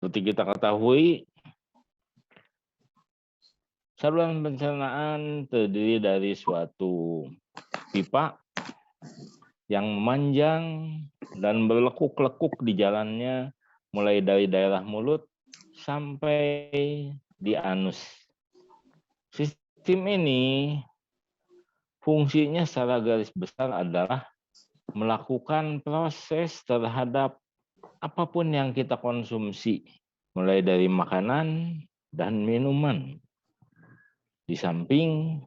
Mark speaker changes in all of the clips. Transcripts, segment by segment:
Speaker 1: Seperti kita ketahui, saluran pencernaan terdiri dari suatu pipa yang memanjang dan berlekuk-lekuk di jalannya mulai dari daerah mulut sampai di anus. Sistem ini fungsinya secara garis besar adalah melakukan proses terhadap apapun yang kita konsumsi, mulai dari makanan dan minuman. Di samping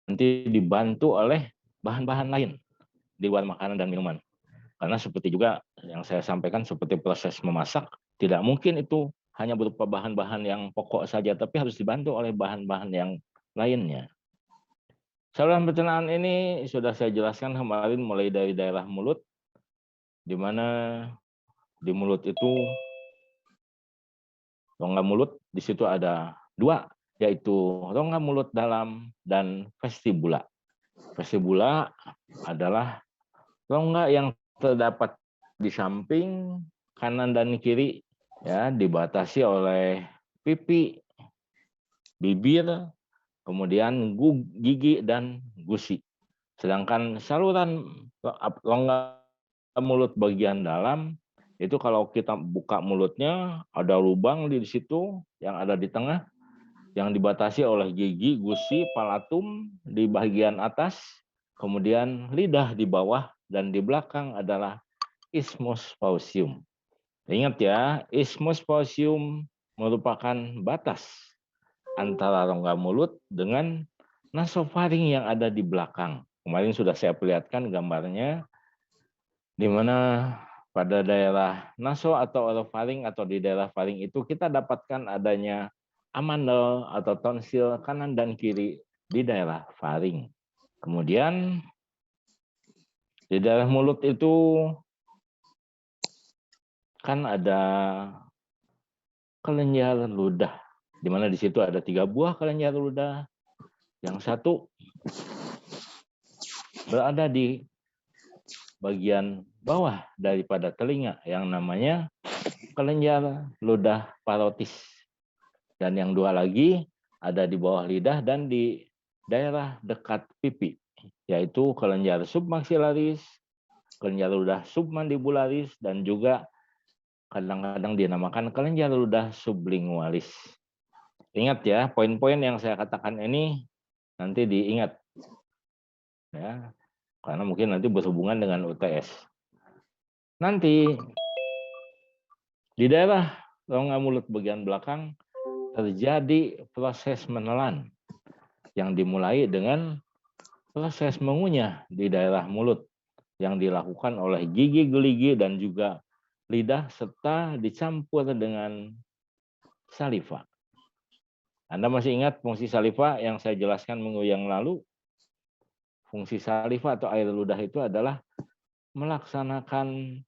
Speaker 1: nanti dibantu oleh bahan-bahan lain di luar makanan dan minuman. Karena seperti juga yang saya sampaikan, seperti proses memasak, tidak mungkin itu hanya berupa bahan-bahan yang pokok saja, tapi harus dibantu oleh bahan-bahan yang lainnya. Saluran pencernaan ini sudah saya jelaskan kemarin mulai dari daerah mulut, di mana di mulut itu, rongga mulut, di situ ada dua, yaitu rongga mulut dalam dan vestibula. Vestibula adalah rongga yang terdapat di samping kanan dan kiri, ya, dibatasi oleh pipi, bibir, kemudian gigi dan gusi. Sedangkan saluran rongga mulut bagian dalam itu kalau kita buka mulutnya ada lubang di situ yang ada di tengah yang dibatasi oleh gigi, gusi, palatum di bagian atas, kemudian lidah di bawah, dan di belakang adalah isthmus pausium. Ingat ya, isthmus pausium merupakan batas antara rongga mulut dengan nasofaring yang ada di belakang. Kemarin sudah saya perlihatkan gambarnya, di mana pada daerah naso atau orofaring atau di daerah faring itu kita dapatkan adanya amandel atau tonsil kanan dan kiri di daerah faring. Kemudian di daerah mulut itu kan ada kelenjar ludah, di mana di situ ada 3 buah kelenjar ludah. Yang satu berada di bagian bawah daripada telinga yang namanya kelenjar ludah parotis. Dan yang 2 lagi ada di bawah lidah dan di daerah dekat pipi, yaitu kelenjar submaxillaris, kelenjar ludah submandibularis, dan juga kadang-kadang dinamakan kelenjar ludah sublingualis. Ingat ya, poin-poin yang saya katakan ini nanti diingat, ya, karena mungkin nanti berhubungan dengan UTS. Nanti di daerah rongga mulut bagian belakang terjadi proses menelan yang dimulai dengan proses mengunyah di daerah mulut yang dilakukan oleh gigi geligi dan juga lidah serta dicampur dengan saliva. Anda masih ingat fungsi saliva yang saya jelaskan minggu yang lalu? Fungsi saliva atau air ludah itu adalah melaksanakan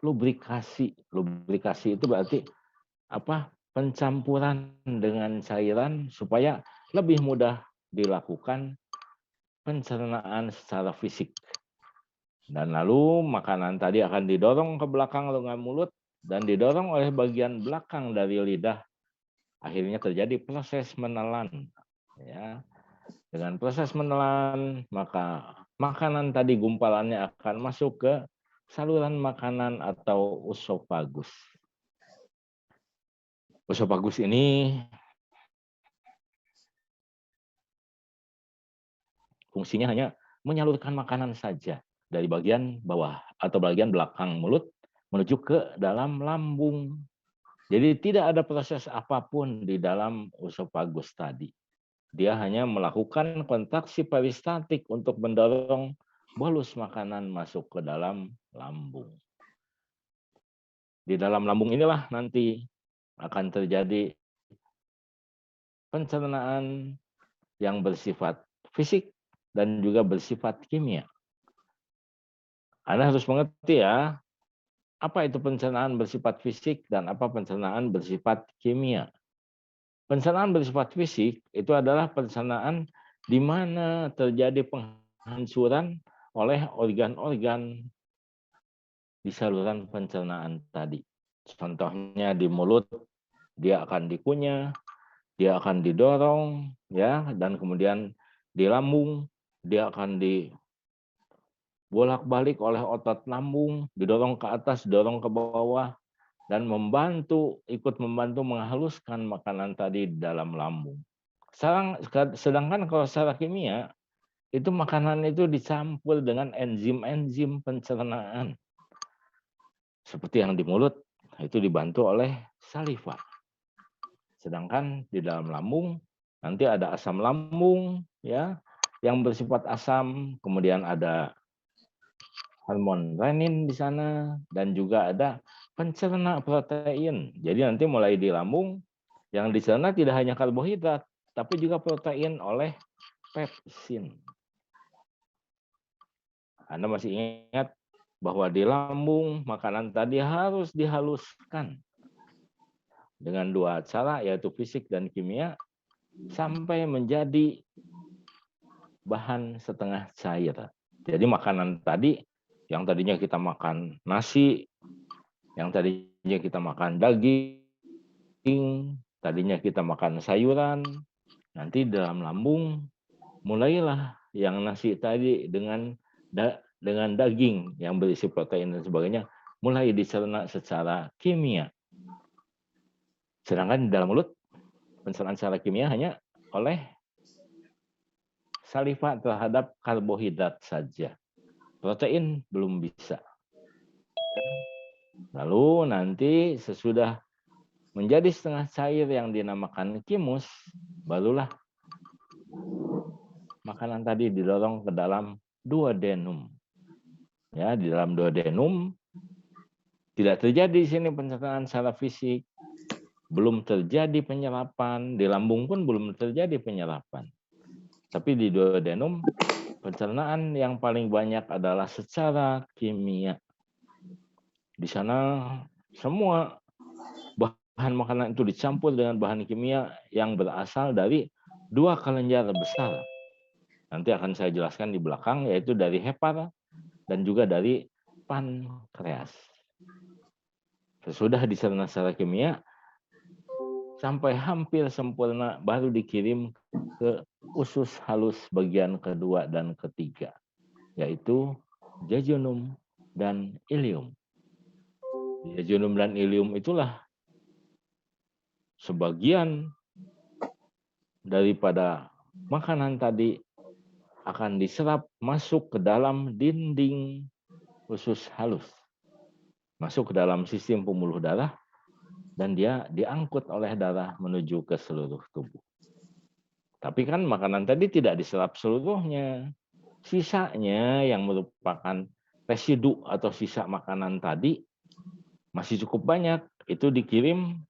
Speaker 1: lubrikasi. Lubrikasi itu berarti apa? Pencampuran dengan cairan supaya lebih mudah dilakukan pencernaan secara fisik. Dan lalu makanan tadi akan didorong ke belakang rongga mulut dan didorong oleh bagian belakang dari lidah. Akhirnya terjadi proses menelan. Ya. Dengan proses menelan, maka makanan tadi gumpalannya akan masuk ke saluran makanan atau usofagus. Usofagus ini fungsinya hanya menyalurkan makanan saja dari bagian bawah atau bagian belakang mulut menuju ke dalam lambung. Jadi tidak ada proses apapun di dalam usofagus tadi. Dia hanya melakukan kontraksi peristatik untuk mendorong bolus makanan masuk ke dalam lambung. Di dalam lambung inilah nanti akan terjadi pencernaan yang bersifat fisik dan juga bersifat kimia. Anda harus mengerti ya, apa itu pencernaan bersifat fisik dan apa pencernaan bersifat kimia. Pencernaan bersifat fisik itu adalah pencernaan di mana terjadi penghancuran oleh organ-organ di saluran pencernaan tadi. Contohnya di mulut, dia akan dikunyah, dia akan didorong, ya, dan kemudian di lambung, dia akan dibolak-balik oleh otot lambung, didorong ke atas, didorong ke bawah, dan ikut membantu menghaluskan makanan tadi di dalam lambung. Sedangkan kalau secara kimia, itu makanan itu dicampur dengan enzim-enzim pencernaan. Seperti yang di mulut, itu dibantu oleh saliva. Sedangkan di dalam lambung, nanti ada asam lambung, ya, yang bersifat asam, kemudian ada hormon renin di sana, dan juga ada pencerna protein. Jadi nanti mulai di lambung, yang dicerna tidak hanya karbohidrat, tapi juga protein oleh pepsin. Anda masih ingat bahwa di lambung makanan tadi harus dihaluskan dengan dua cara, yaitu fisik dan kimia, sampai menjadi bahan setengah cair. Jadi makanan tadi, yang tadinya kita makan nasi, yang tadinya kita makan daging, tadinya kita makan sayuran, nanti dalam lambung mulailah yang nasi tadi dengan daging yang berisi protein dan sebagainya mulai dicerna secara kimia. Sedangkan di dalam mulut pencernaan secara kimia hanya oleh saliva terhadap karbohidrat saja. Protein belum bisa. Lalu nanti sesudah menjadi setengah cair yang dinamakan kimus, barulah makanan tadi didorong ke dalam duodenum. Ya, di dalam duodenum tidak terjadi di sini pencernaan secara fisik, belum terjadi penyerapan, di lambung pun belum terjadi penyerapan. Tapi di duodenum pencernaan yang paling banyak adalah secara kimia. Di sana semua bahan makanan itu dicampur dengan bahan kimia yang berasal dari dua kelenjar besar. Nanti akan saya jelaskan di belakang, yaitu dari hepar dan juga dari pankreas. Sesudah dicerna secara kimia, sampai hampir sempurna, baru dikirim ke usus halus bagian kedua dan ketiga, yaitu jejunum dan ileum. Jejunum dan ileum itulah sebagian daripada makanan tadi akan diserap masuk ke dalam dinding usus halus, masuk ke dalam sistem pembuluh darah, dan dia diangkut oleh darah menuju ke seluruh tubuh. Tapi kan makanan tadi tidak diserap seluruhnya. Sisanya yang merupakan residu atau sisa makanan tadi masih cukup banyak. Itu dikirim,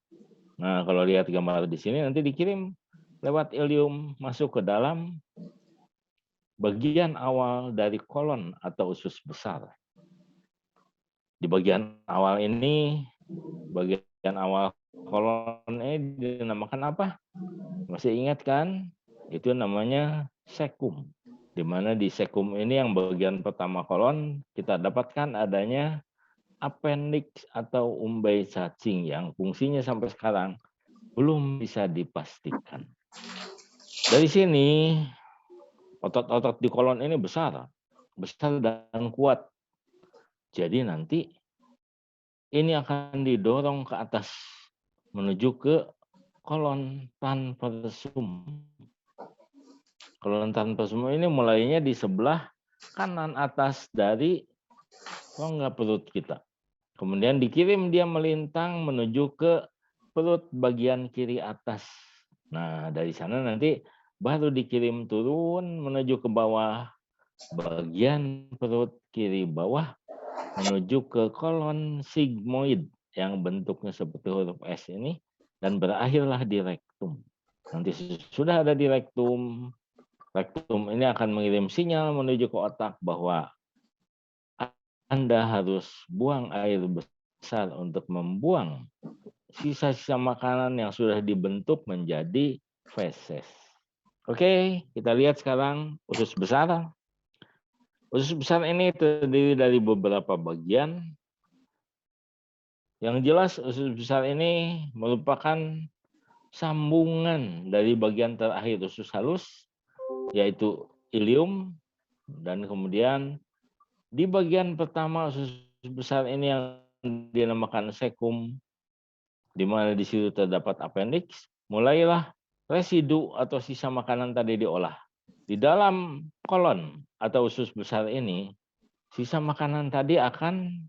Speaker 1: nah kalau lihat gambar di sini nanti dikirim lewat ileum masuk ke dalam bagian awal dari kolon atau usus besar. Di bagian awal ini, bagian awal kolon ini dinamakan apa? Masih ingat kan? Itu namanya sekum. Di mana di sekum ini yang bagian pertama kolon kita dapatkan adanya appendix atau umbai cacing yang fungsinya sampai sekarang belum bisa dipastikan. Dari sini otot-otot di kolon ini besar dan kuat. Jadi nanti ini akan didorong ke atas menuju ke kolon transversum. Kolon transversum ini mulainya di sebelah kanan atas dari rongga perut kita. Kemudian dikirim dia melintang menuju ke perut bagian kiri atas. Nah, dari sana nanti baru dikirim turun menuju ke bawah bagian perut kiri bawah menuju ke kolon sigmoid yang bentuknya seperti huruf S ini dan berakhirlah di rektum. Nanti sudah ada di rektum, rektum ini akan mengirim sinyal menuju ke otak bahwa Anda harus buang air besar untuk membuang sisa-sisa makanan yang sudah dibentuk menjadi feses. Oke, kita lihat sekarang usus besar. Usus besar ini terdiri dari beberapa bagian. Yang jelas usus besar ini merupakan sambungan dari bagian terakhir usus halus, yaitu ilium, dan kemudian di bagian pertama usus besar ini yang dinamakan cecum, di mana di situ terdapat appendix, mulailah residu atau sisa makanan tadi diolah. Di dalam kolon atau usus besar ini, sisa makanan tadi akan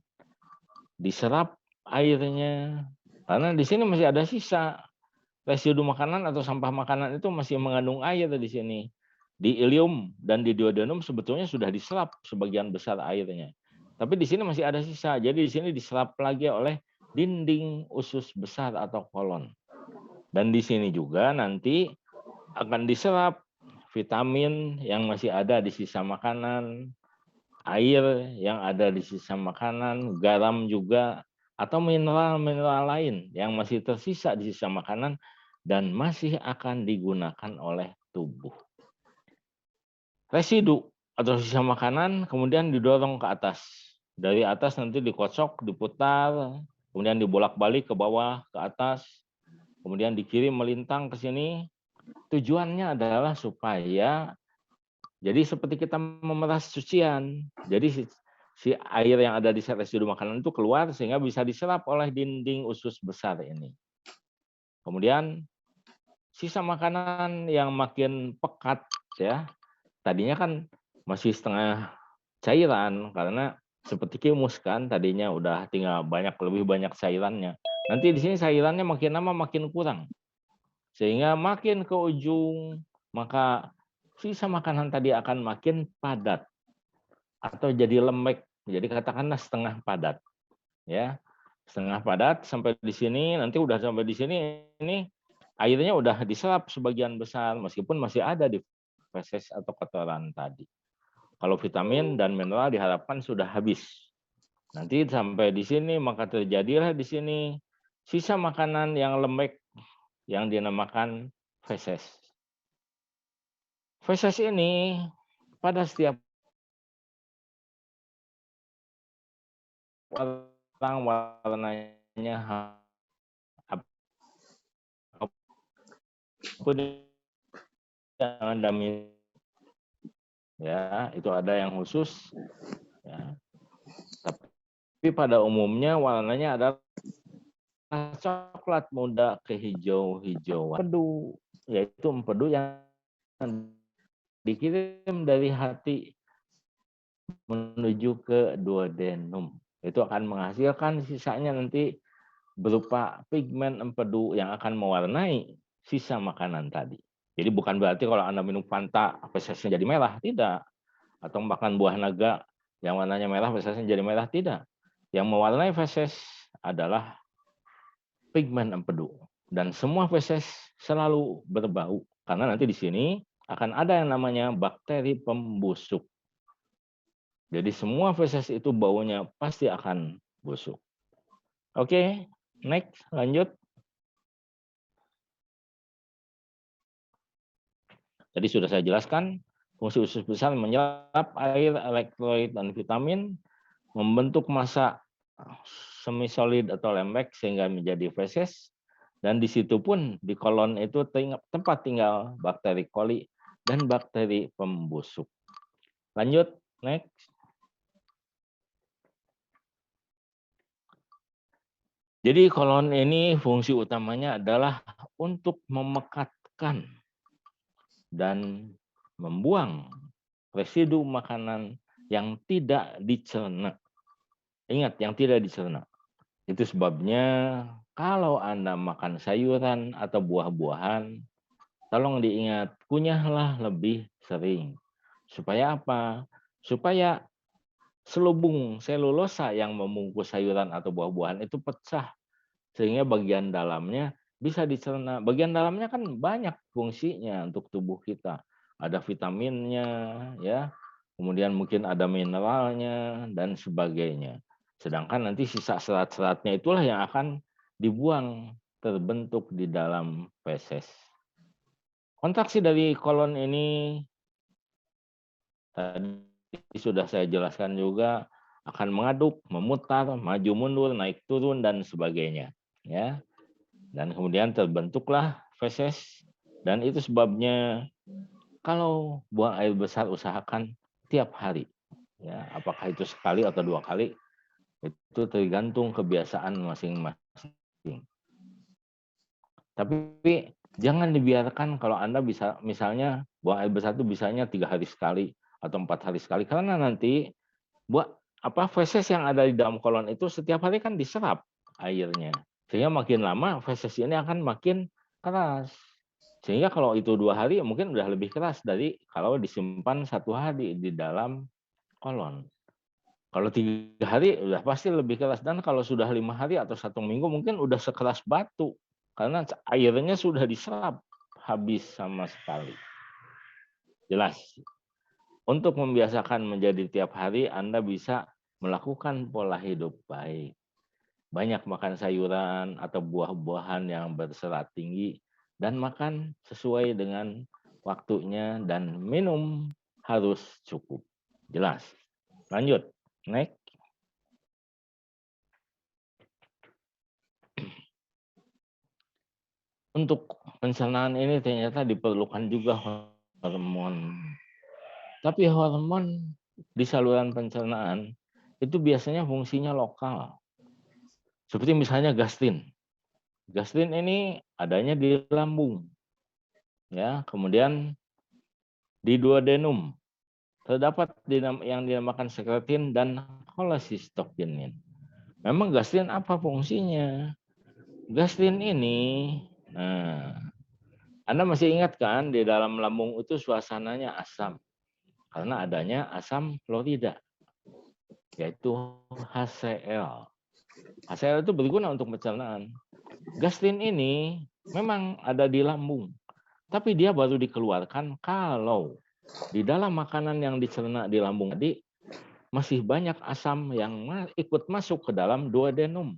Speaker 1: diserap airnya, karena di sini masih ada sisa residu makanan atau sampah makanan itu masih mengandung air di sini. Di ilium dan di duodenum sebetulnya sudah diserap sebagian besar airnya. Tapi di sini masih ada sisa. Jadi di sini diserap lagi oleh dinding usus besar atau kolon. Dan di sini juga nanti akan diserap vitamin yang masih ada di sisa makanan, air yang ada di sisa makanan, garam juga, atau mineral-mineral lain yang masih tersisa di sisa makanan dan masih akan digunakan oleh tubuh. Residu atau sisa makanan kemudian didorong ke atas. Dari atas nanti dikocok, diputar, kemudian dibolak-balik ke bawah, ke atas, kemudian dikirim melintang ke sini. Tujuannya adalah supaya jadi seperti kita memeras cucian. Jadi si air yang ada di residu makanan itu keluar sehingga bisa diserap oleh dinding usus besar ini. Kemudian sisa makanan yang makin pekat ya. Tadinya kan masih setengah cairan karena seperti kimus kan, tadinya udah tinggal lebih banyak cairannya. Nanti di sini cairannya makin lama makin kurang. Sehingga makin ke ujung maka sisa makanan tadi akan makin padat atau jadi lembek. Jadi katakanlah setengah padat. Ya. Setengah padat sampai di sini, nanti udah sampai di sini ini airnya udah diserap sebagian besar meskipun masih ada di feses atau kotoran tadi. Kalau vitamin dan mineral diharapkan sudah habis. Nanti sampai di sini maka terjadilah di sini sisa makanan yang lembek yang dinamakan feses. Feses ini pada setiap orang warnanya apapun yang Anda ya, itu ada yang khusus ya. Tapi pada umumnya warnanya adalah coklat muda kehijau-hijauan. Empedu, yaitu empedu yang dikirim dari hati menuju ke duodenum. Itu akan menghasilkan sisanya nanti berupa pigmen empedu yang akan mewarnai sisa makanan tadi. Jadi bukan berarti kalau Anda minum Fanta fesesnya jadi merah, tidak. Atau makan buah naga yang warnanya merah fesesnya jadi merah, tidak. Yang mewarnai feses adalah pigmen empedu. Dan semua feses selalu berbau. Karena nanti di sini akan ada yang namanya bakteri pembusuk. Jadi semua feses itu baunya pasti akan busuk. Oke, next, lanjut. Tadi sudah saya jelaskan, fungsi usus besar menyerap air, elektrolit, dan vitamin, membentuk massa semi solid atau lembek sehingga menjadi feses, dan di situ pun di kolon itu tempat tinggal bakteri koli dan bakteri pembusuk. Lanjut, next. Jadi kolon ini fungsi utamanya adalah untuk memekatkan dan membuang residu makanan yang tidak dicerna. Ingat, yang tidak dicerna. Itu sebabnya kalau Anda makan sayuran atau buah-buahan, tolong diingat, kunyahlah lebih sering. Supaya apa? Supaya selubung selulosa yang membungkus sayuran atau buah-buahan itu pecah. Sehingga bagian dalamnya bisa dicerna. Bagian dalamnya kan banyak fungsinya untuk tubuh kita. Ada vitaminnya, ya. Kemudian mungkin ada mineralnya dan sebagainya. Sedangkan nanti sisa serat-seratnya itulah yang akan dibuang terbentuk di dalam feses. Kontraksi dari kolon ini tadi sudah saya jelaskan juga akan mengaduk, memutar, maju mundur, naik turun dan sebagainya, ya. Dan kemudian terbentuklah feses, dan itu sebabnya kalau buang air besar usahakan tiap hari, ya. Apakah itu sekali atau 2 kali itu tergantung kebiasaan masing-masing. Tapi jangan dibiarkan kalau Anda bisa misalnya buang air besar itu bisanya 3 hari sekali atau 4 hari sekali, karena nanti feses yang ada di dalam kolon itu setiap hari kan diserap airnya. Sehingga makin lama feses ini akan makin keras. Sehingga kalau itu 2 hari mungkin udah lebih keras dari kalau disimpan 1 hari di dalam kolon. Kalau 3 hari udah pasti lebih keras, dan kalau sudah 5 hari atau 1 minggu mungkin udah sekeras batu. Karena airnya sudah diserap habis sama sekali. Jelas. Untuk membiasakan menjadi tiap hari, Anda bisa melakukan pola hidup baik. Banyak makan sayuran atau buah-buahan yang berserat tinggi, dan makan sesuai dengan waktunya, dan minum harus cukup. Jelas. Lanjut. Next. Untuk pencernaan ini ternyata diperlukan juga hormon. Tapi hormon di saluran pencernaan itu biasanya fungsinya lokal. Seperti misalnya gastrin. Gastrin ini adanya di lambung. Ya, kemudian di duodenum terdapat yang dinamakan sekretin dan cholecystokinin. Memang gastrin apa fungsinya? Gastrin ini, Anda masih ingat kan di dalam lambung itu suasananya asam karena adanya asam klorida, yaitu HCl. HCl itu berguna untuk pencernaan. Gastrin ini memang ada di lambung, tapi dia baru dikeluarkan kalau di dalam makanan yang dicerna di lambung tadi masih banyak asam yang ikut masuk ke dalam duodenum.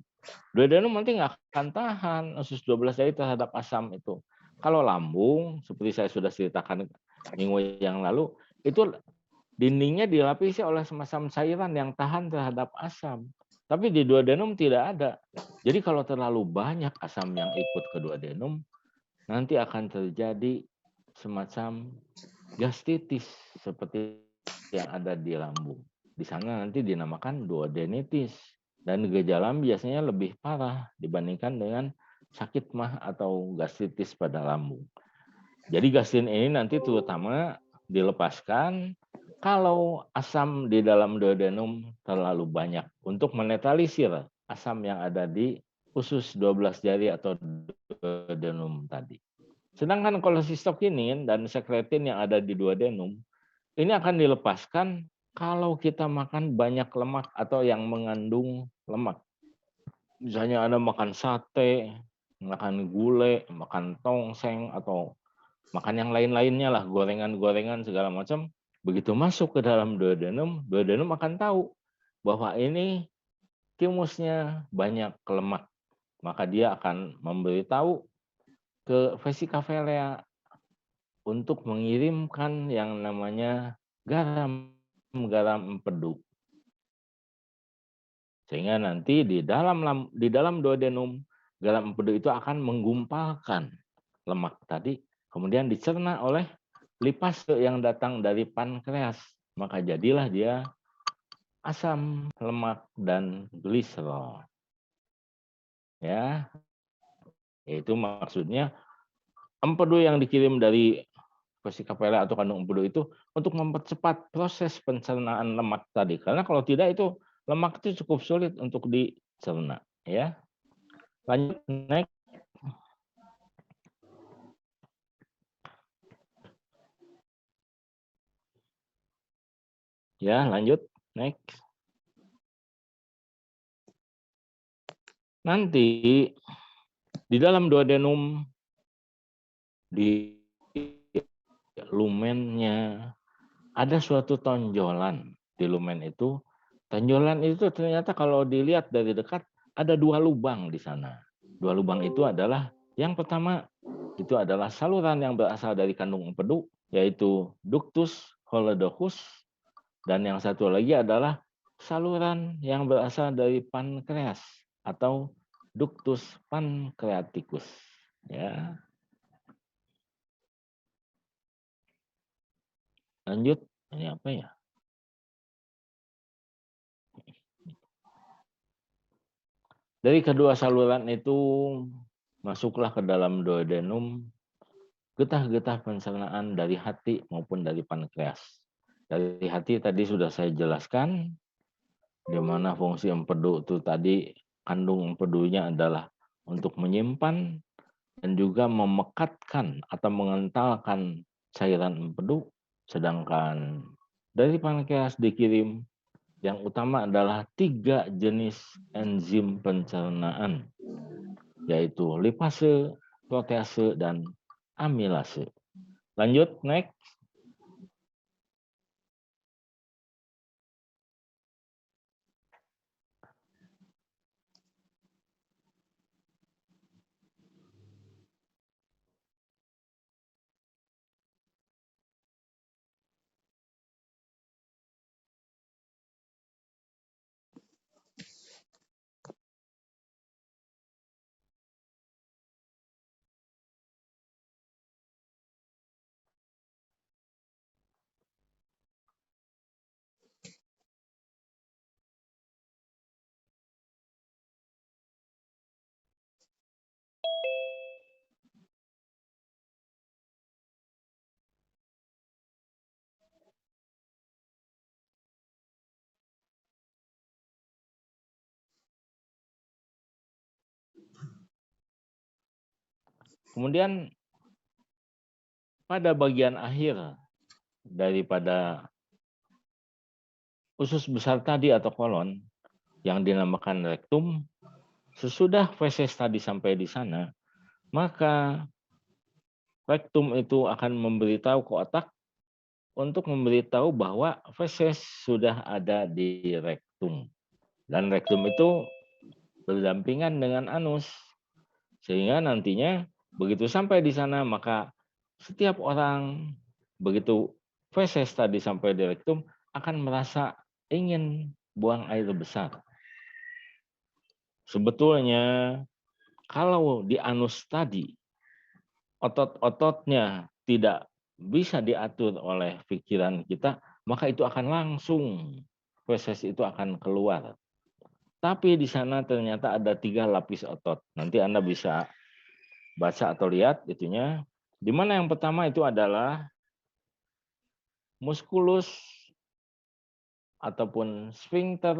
Speaker 1: Duodenum nanti nggak akan tahan usus 12 jari terhadap asam itu. Kalau lambung, seperti saya sudah ceritakan minggu yang lalu, itu dindingnya dilapisi oleh semacam cairan yang tahan terhadap asam. Tapi di duodenum tidak ada. Jadi kalau terlalu banyak asam yang ikut ke duodenum, nanti akan terjadi semacam gastritis seperti yang ada di lambung. Di sana nanti dinamakan duodenitis. Dan gejala biasanya lebih parah dibandingkan dengan sakit mah atau gastritis pada lambung. Jadi gastrin ini nanti terutama dilepaskan kalau asam di dalam duodenum terlalu banyak untuk menetralisir asam yang ada di usus 12 jari atau duodenum tadi. Sedangkan cholecystokinin dan sekretin yang ada di duodenum ini akan dilepaskan kalau kita makan banyak lemak atau yang mengandung lemak. Misalnya Anda makan sate, makan gulai, makan tongseng, atau makan yang lain-lainnya lah, gorengan-gorengan segala macam. Begitu masuk ke dalam duodenum, duodenum akan tahu bahwa ini timusnya banyak lemak. Maka dia akan memberitahu ke vesika vilea untuk mengirimkan yang namanya garam empedu. Sehingga nanti di dalam duodenum garam empedu itu akan menggumpalkan lemak tadi, kemudian dicerna oleh lipase yang datang dari pankreas. Maka jadilah dia asam, lemak, dan gliserol. Ya, itu maksudnya empedu yang dikirim dari vesika vilea atau kandung empedu itu untuk mempercepat proses pencernaan lemak tadi. Karena kalau tidak itu lemak itu cukup sulit untuk dicerna. Ya, lanjut next. Ya, lanjut next. Nanti di dalam duodenum, di lumennya ada suatu tonjolan di lumen itu. Tonjolan itu ternyata kalau dilihat dari dekat ada 2 lubang di sana. 2 lubang itu adalah yang pertama itu adalah saluran yang berasal dari kandung empedu, yaitu ductus holodochus, dan yang satu lagi adalah saluran yang berasal dari pankreas atau ductus pancreaticus. Ya, lanjut. Ini apa ya? Dari kedua saluran itu masuklah ke dalam duodenum getah-getah pencernaan dari hati maupun dari pankreas. Dari hati tadi sudah saya jelaskan, di mana fungsi empedu itu tadi, kandung empedunya adalah untuk menyimpan dan juga memekatkan atau mengentalkan cairan empedu, sedangkan dari pankreas dikirim yang utama adalah 3 jenis enzim pencernaan, yaitu lipase, protease, dan amilase. Lanjut, next. Kemudian pada bagian akhir daripada usus besar tadi atau kolon yang dinamakan rektum, sesudah feses tadi sampai di sana, maka rektum itu akan memberitahu ke otak untuk memberitahu bahwa feses sudah ada di rektum. Dan rektum itu berdampingan dengan anus. Sehingga nantinya begitu sampai di sana, maka setiap orang begitu feses tadi sampai di rektum akan merasa ingin buang air besar. Sebetulnya kalau di anus tadi otot-ototnya tidak bisa diatur oleh pikiran kita, maka itu akan langsung feses itu akan keluar. Tapi di sana ternyata ada 3 lapis otot. Nanti Anda bisa baca atau lihat itunya. Di mana yang pertama itu adalah musculus ataupun sphincter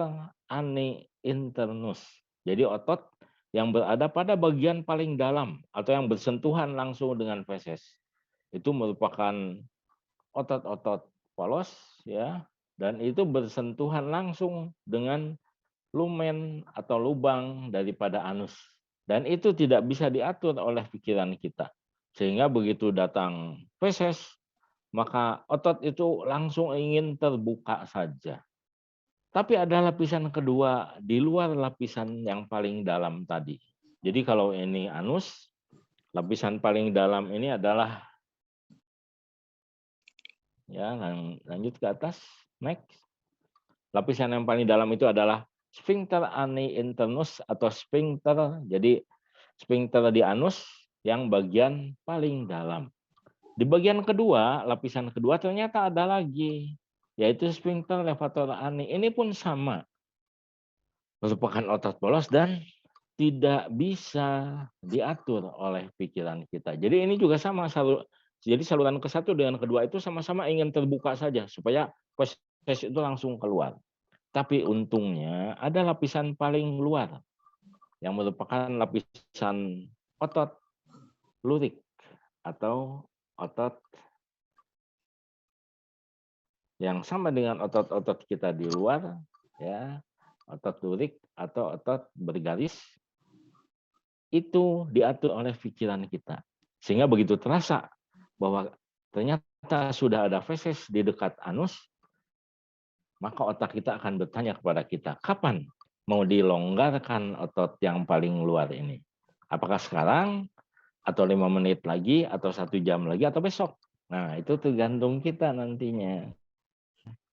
Speaker 1: ani internus. Jadi otot yang berada pada bagian paling dalam atau yang bersentuhan langsung dengan feses. Itu merupakan otot-otot polos ya, dan itu bersentuhan langsung dengan lumen atau lubang daripada anus. Dan itu tidak bisa diatur oleh pikiran kita. Sehingga begitu datang feses, maka otot itu langsung ingin terbuka saja. Tapi ada lapisan kedua di luar lapisan yang paling dalam tadi. Jadi kalau ini anus, lapisan paling dalam ini adalah, ya lanjut ke atas, next. Lapisan yang paling dalam itu adalah sphincter ani internus atau sphincter. Jadi sphincter di anus yang bagian paling dalam. Di bagian kedua, lapisan kedua ternyata ada lagi, yaitu sphincter levator ani. Ini pun sama, merupakan otot polos dan tidak bisa diatur oleh pikiran kita. Jadi ini juga sama, jadi saluran ke satu dengan kedua itu sama-sama ingin terbuka saja supaya proses itu langsung keluar. Tapi untungnya ada lapisan paling luar yang merupakan lapisan otot lurik atau otot yang sama dengan otot-otot kita di luar, ya, otot lurik atau otot bergaris, itu diatur oleh pikiran kita. Sehingga begitu terasa bahwa ternyata sudah ada feses di dekat anus, maka otak kita akan bertanya kepada kita, kapan mau dilonggarkan otot yang paling luar ini? Apakah sekarang, atau 5 menit lagi, atau 1 jam lagi, atau besok? Nah, itu tergantung kita nantinya.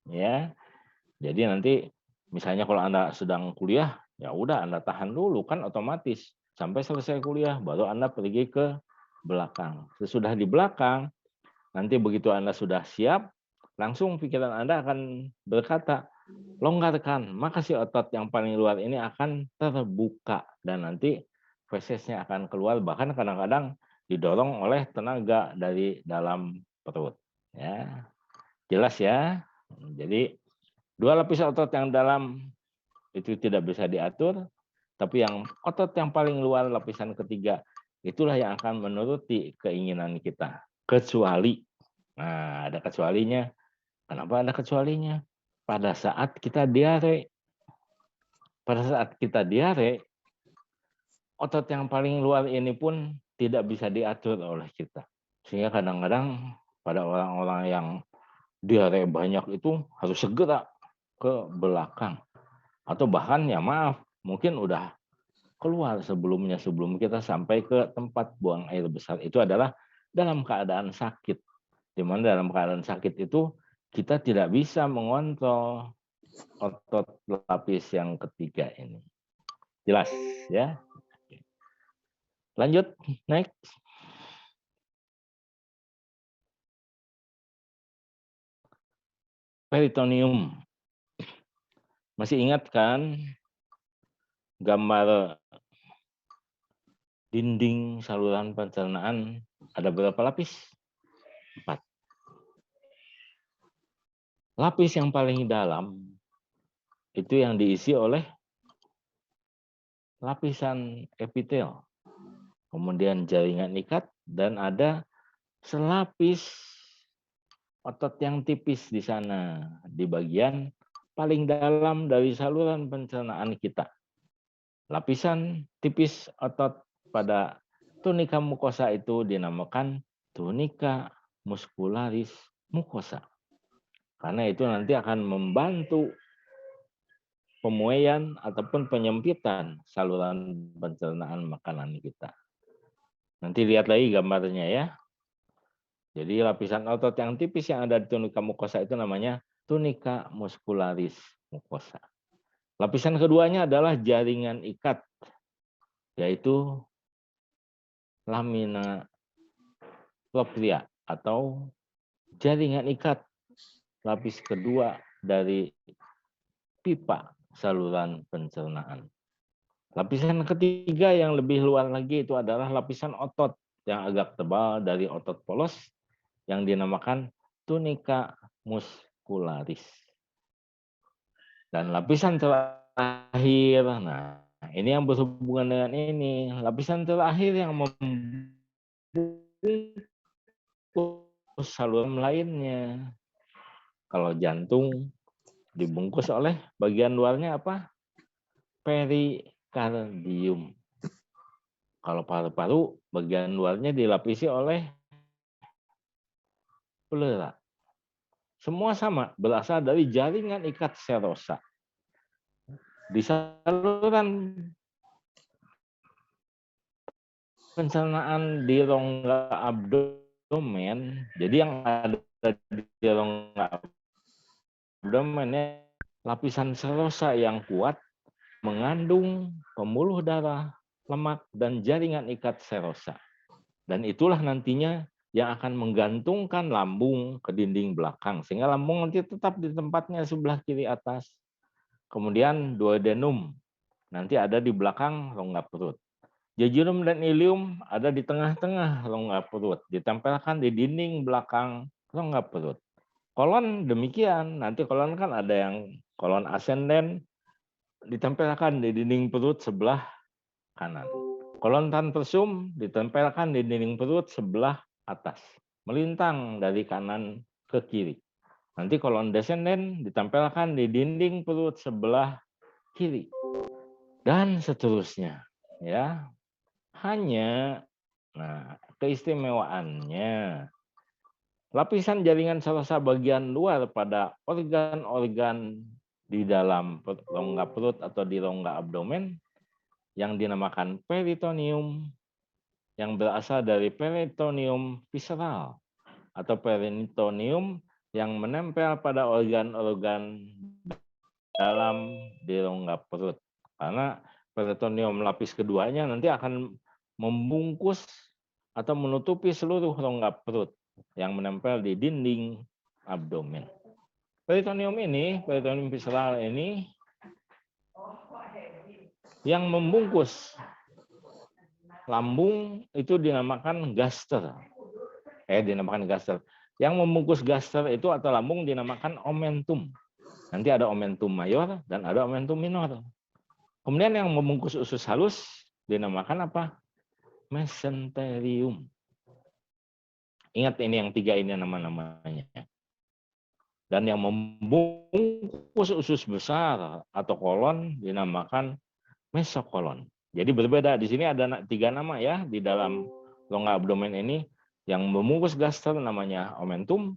Speaker 1: Ya, jadi nanti Misalnya kalau Anda sedang kuliah, ya udah Anda tahan dulu kan otomatis sampai selesai kuliah baru Anda pergi ke belakang. Sesudah di belakang, nanti begitu Anda sudah siap, langsung pikiran Anda akan berkata, longgarkan, maka si otot yang paling luar ini akan terbuka dan nanti fesesnya akan keluar, bahkan kadang-kadang didorong oleh tenaga dari dalam perut. Ya, jelas ya. Jadi dua lapis otot yang dalam itu tidak bisa diatur, tapi yang otot yang paling luar lapisan ketiga itulah yang akan menuruti keinginan kita. Kecuali, nah ada kecualinya. Kenapa ada kecualinya? Pada saat kita diare. Pada saat kita diare, otot yang paling luar ini pun tidak bisa diatur oleh kita. Sehingga kadang-kadang pada orang-orang yang diare banyak itu harus segera ke belakang. Atau bahkan ya maaf, mungkin udah keluar sebelumnya sebelum kita sampai ke tempat buang air besar. Itu adalah dalam keadaan sakit. Di mana dalam keadaan sakit itu kita tidak bisa mengontrol otot lapis yang ketiga ini. Jelas ya? Lanjut, next. Peritoneum. Masih ingat kan gambar dinding saluran pencernaan ada berapa lapis? 4. Lapis yang paling dalam itu yang diisi oleh lapisan epitel. Kemudian jaringan ikat dan ada selapis otot yang tipis di sana di bagian paling dalam dari saluran pencernaan kita. Lapisan tipis otot pada tunika mukosa itu dinamakan tunika muscularis mucosa. Karena itu nanti akan membantu pemuaian ataupun penyempitan saluran pencernaan makanan kita. Nanti lihat lagi gambarnya ya. Jadi lapisan otot yang tipis yang ada di tunika mukosa itu namanya tunika muscularis mucosa. Lapisan keduanya adalah jaringan ikat, yaitu lamina propria atau jaringan ikat, lapis kedua dari pipa saluran pencernaan. Lapisan ketiga yang lebih luar lagi itu adalah lapisan otot yang agak tebal dari otot polos yang dinamakan tunika muscularis. Dan lapisan terakhir, nah ini yang berhubungan dengan ini, lapisan terakhir yang membungkus saluran lainnya. Kalau jantung dibungkus oleh bagian luarnya apa? Perikardium. Kalau paru-paru bagian luarnya dilapisi oleh pleura. Semua sama, berasal dari jaringan ikat serosa. Di saluran pencernaan di rongga abdomen, jadi yang ada di rongga abdomennya lapisan serosa yang kuat mengandung pembuluh darah, lemak, dan jaringan ikat serosa. Dan itulah nantinya yang akan menggantungkan lambung ke dinding belakang. Sehingga lambung nanti tetap di tempatnya sebelah kiri atas. Kemudian duodenum, nanti ada di belakang rongga perut. Jejunum dan ilium ada di tengah-tengah rongga perut. Ditempelkan di dinding belakang rongga perut. Kolon demikian. Nanti kolon kan ada yang kolon ascenden, ditempelkan di dinding perut sebelah kanan. Kolon transversum ditempelkan di dinding perut sebelah atas, melintang dari kanan ke kiri. Nanti kolon descenden ditempelkan di dinding perut sebelah kiri. Dan seterusnya. Ya. Hanya keistimewaannya lapisan jaringan serosa bagian luar pada organ-organ di dalam rongga perut atau di rongga abdomen yang dinamakan peritoneum, yang berasal dari peritoneum visceral atau peritoneum yang menempel pada organ-organ dalam di rongga perut. Karena peritoneum lapis keduanya nanti akan membungkus atau menutupi seluruh rongga perut yang menempel di dinding abdomen. Peritoneum visceral ini yang membungkus lambung itu dinamakan gaster. Dinamakan gaster. Yang membungkus gaster itu atau lambung dinamakan omentum. Nanti ada omentum mayor dan ada omentum minor. Kemudian yang membungkus usus halus dinamakan apa? Mesenterium. Ingat ini yang tiga ini nama-namanya. Dan yang membungkus usus besar atau kolon dinamakan mesokolon. Jadi berbeda. Di sini ada tiga nama ya di dalam rongga abdomen ini. Yang membungkus gaster namanya omentum,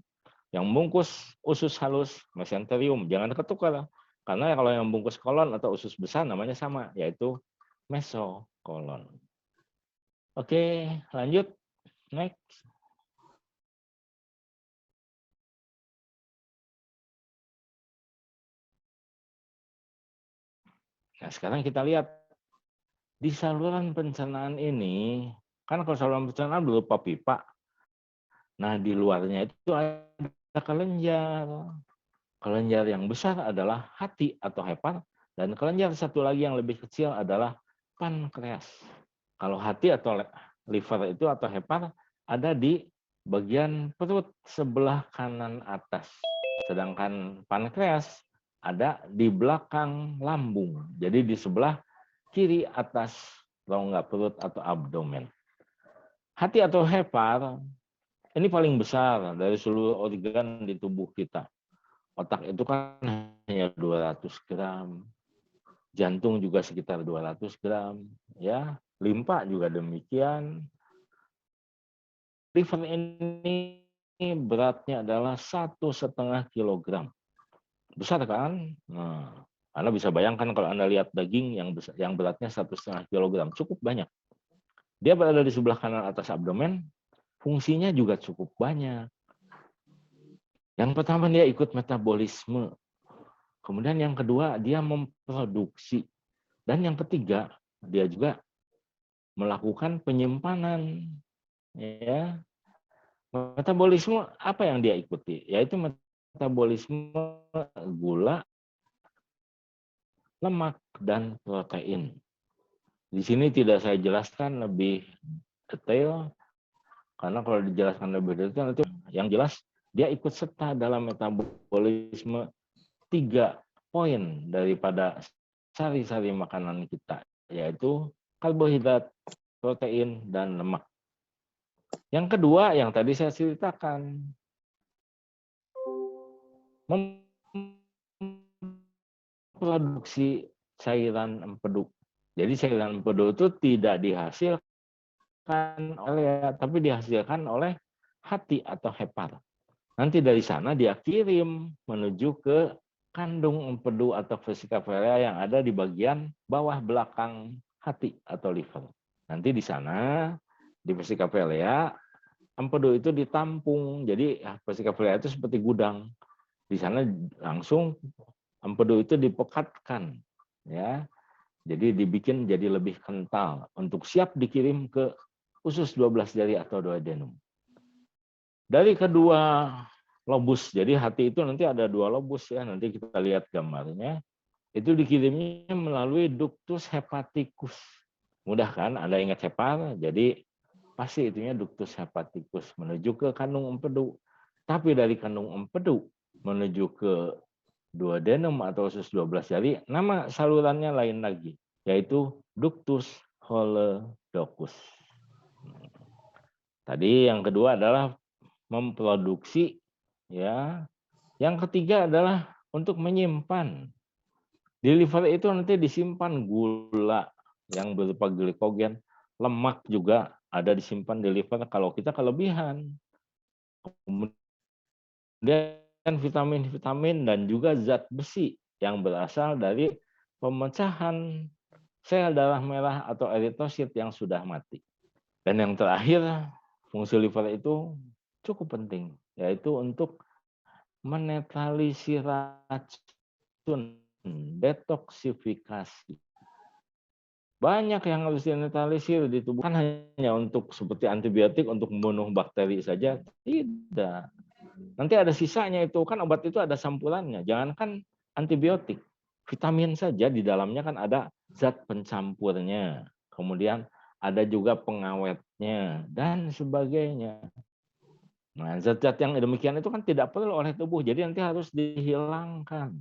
Speaker 1: yang membungkus usus halus mesenterium. Jangan ketukar. Karena kalau yang membungkus kolon atau usus besar namanya sama, yaitu mesokolon. Oke, lanjut. Next. Nah, sekarang kita lihat di saluran pencernaan ini, kan kalau saluran pencernaan berupa pipa. Nah, di luarnya itu ada kelenjar. Kelenjar yang besar adalah hati atau hepar, dan kelenjar satu lagi yang lebih kecil adalah pankreas. Kalau hati atau liver itu atau hepar ada di bagian perut sebelah kanan atas. Sedangkan pankreas ada di belakang lambung. Jadi di sebelah kiri atas rongga perut atau abdomen. Hati atau hepar ini paling besar dari seluruh organ di tubuh kita. Otak itu kan hanya 200 gram. Jantung juga sekitar 200 gram. Ya, limpa juga demikian. Liver ini beratnya adalah 1,5 kilogram. Besar kan? Nah, Anda bisa bayangkan kalau Anda lihat daging yang beratnya 1,5 kilogram, cukup banyak. Dia berada di sebelah kanan atas abdomen, fungsinya juga cukup banyak. Yang pertama dia ikut metabolisme. Kemudian yang kedua dia memproduksi. Dan yang ketiga dia juga melakukan penyimpanan. Ya. Metabolisme apa yang dia ikuti? Yaitu metabolisme gula, lemak, dan protein. Di sini tidak saya jelaskan lebih detail, karena kalau dijelaskan lebih detail itu yang jelas dia ikut serta dalam metabolisme 3 poin daripada sari-sari makanan kita, yaitu karbohidrat, protein, dan lemak. Yang kedua yang tadi saya ceritakan, memproduksi cairan empedu. Jadi cairan empedu itu tidak dihasilkan tapi dihasilkan oleh hati atau hepar. Nanti dari sana dia kirim menuju ke kandung empedu atau vesika varia yang ada di bagian bawah belakang hati atau liver. Nanti di sana di vesika varia empedu itu ditampung. Jadi vesika varia itu seperti gudang. Di sana langsung empedu itu dipekatkan, ya. Jadi dibikin jadi lebih kental untuk siap dikirim ke usus 12 jari atau duodenum. Dari kedua lobus, jadi hati itu nanti ada 2 lobus ya, nanti kita lihat gambarnya. Itu dikirimnya melalui ductus hepaticus. Mudah kan? Anda ingat hepar, jadi pasti itunya ductus hepaticus menuju ke kandung empedu. Tapi dari kandung empedu menuju ke duodenum atau usus 12 jari, nama salurannya lain lagi, yaitu ductus choledocus. Tadi yang kedua adalah memproduksi, ya. Yang ketiga adalah untuk menyimpan. Di liver itu nanti disimpan gula yang berupa glikogen, lemak juga ada disimpan di liver kalau kita kelebihan. Kemudian vitamin-vitamin dan juga zat besi yang berasal dari pemecahan sel darah merah atau eritrosit yang sudah mati. Dan yang terakhir, fungsi liver itu cukup penting, yaitu untuk menetralisir racun detoksifikasi. Banyak yang harus dinetralisir di tubuh, kan hanya untuk seperti antibiotik untuk membunuh bakteri saja, tidak. Nanti ada sisanya itu, kan obat itu ada campurannya. Jangankan antibiotik, vitamin saja di dalamnya kan ada zat pencampurnya. Kemudian ada juga pengawetnya dan sebagainya. Nah, zat-zat yang demikian itu kan tidak perlu oleh tubuh, jadi nanti harus dihilangkan.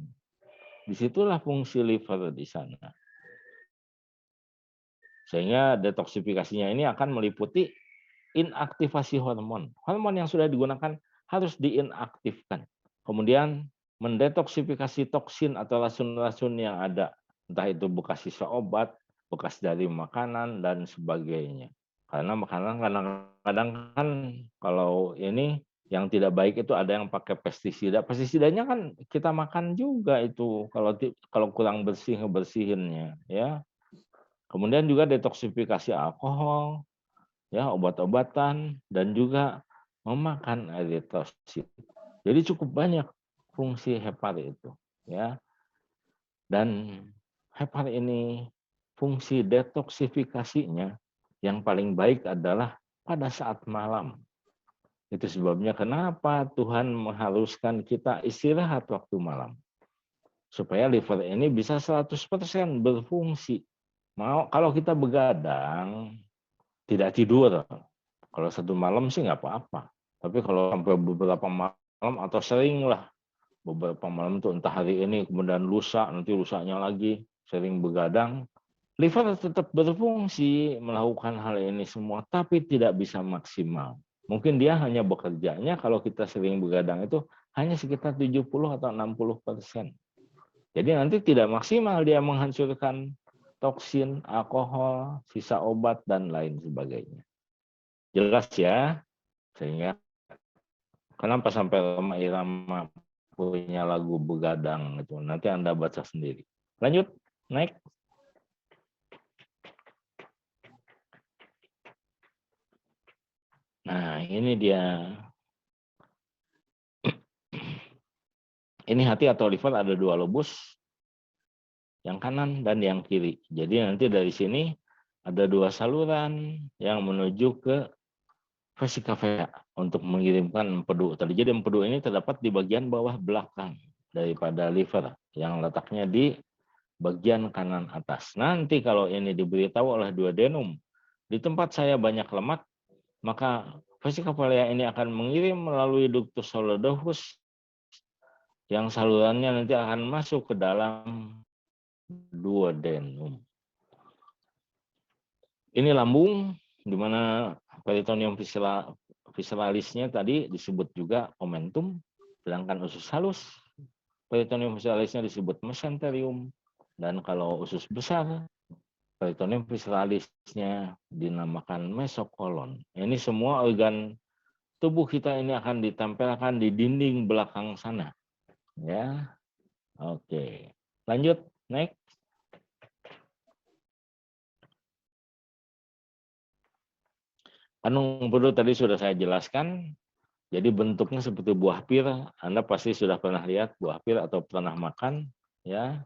Speaker 1: Disitulah fungsi liver di sana. Sehingga detoksifikasinya ini akan meliputi inaktivasi hormon. Hormon yang sudah digunakan harus diinaktifkan. Kemudian mendetoksifikasi toksin atau racun-racun yang ada. Entah itu bekas sisa obat, bekas dari makanan, dan sebagainya. Karena makanan kadang-kadang kan kalau ini yang tidak baik itu ada yang pakai pestisida. Pestisidanya kan kita makan juga itu kalau kurang bersih bersihinnya, ya. Kemudian juga detoksifikasi alkohol, ya, obat-obatan, dan juga memakan eritrosit. Jadi cukup banyak fungsi hepar itu, ya. Dan hepar ini fungsi detoksifikasinya yang paling baik adalah pada saat malam. Itu sebabnya kenapa Tuhan mengharuskan kita istirahat waktu malam. Supaya liver ini bisa 100% berfungsi. Kalau kita begadang, tidak tidur, kalau satu malam sih nggak apa-apa. Tapi kalau sampai beberapa malam atau sering lah, beberapa malam tuh entah hari ini kemudian lusa, nanti lusanya lagi, sering begadang, liver tetap berfungsi melakukan hal ini semua, tapi tidak bisa maksimal. Mungkin dia hanya bekerjanya kalau kita sering begadang itu hanya sekitar 70 atau 60%. Jadi nanti tidak maksimal dia menghancurkan toksin, alkohol, sisa obat, dan lain sebagainya. Jelas ya? Sehingga kenapa sampai Rhoma Irama punya lagu Begadang itu? Nanti Anda baca sendiri. Lanjut, naik. Nah, ini dia. Ini hati atau liver ada dua lobus, yang kanan dan yang kiri. Jadi nanti dari sini ada dua saluran yang menuju ke vesika vea untuk mengirimkan empedu tadi. Jadi empedu ini terdapat di bagian bawah belakang daripada liver yang letaknya di bagian kanan atas. Nanti kalau ini diberitahu oleh duodenum, di tempat saya banyak lemak, maka vesika vea ini akan mengirim melalui ductus solidus yang salurannya nanti akan masuk ke dalam duodenum. Ini lambung, di mana peritoneum visceralisnya tadi disebut juga omentum, sedangkan usus halus, peritoneum visceralisnya disebut mesenterium, dan kalau usus besar, peritoneum visceralisnya dinamakan mesokolon. Ini semua organ tubuh kita ini akan ditempelkan di dinding belakang sana. Ya, oke. Lanjut, next. Kandung empedu tadi sudah saya jelaskan. Jadi bentuknya seperti buah pir. Anda pasti sudah pernah lihat buah pir atau pernah makan, ya.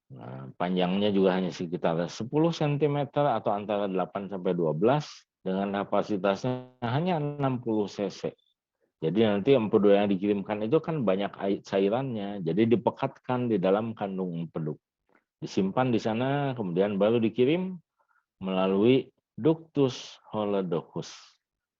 Speaker 1: Nah, panjangnya juga hanya sekitar 10 cm atau antara 8 sampai 12 dengan kapasitasnya hanya 60 cc. Jadi nanti empedu yang dikirimkan itu kan banyak cairannya, jadi dipekatkan di dalam kandung empedu. Disimpan di sana, kemudian baru dikirim melalui ductus solidus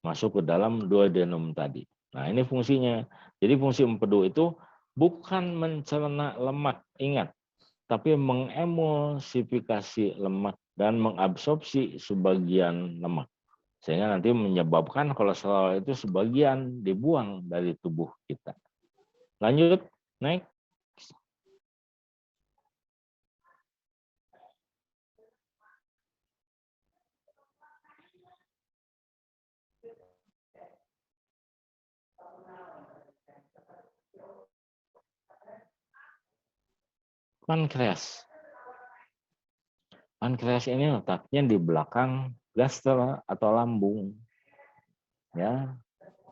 Speaker 1: masuk ke dalam duodenum tadi. Nah, ini fungsinya. Jadi fungsi empedu itu bukan mencerna lemak, ingat, tapi mengemulsifikasi lemak dan mengabsorpsi sebagian lemak. Sehingga nanti menyebabkan kolesterol itu sebagian dibuang dari tubuh kita. Lanjut, naik. Pankreas. Pankreas ini letaknya di belakang gaster atau lambung. Ya.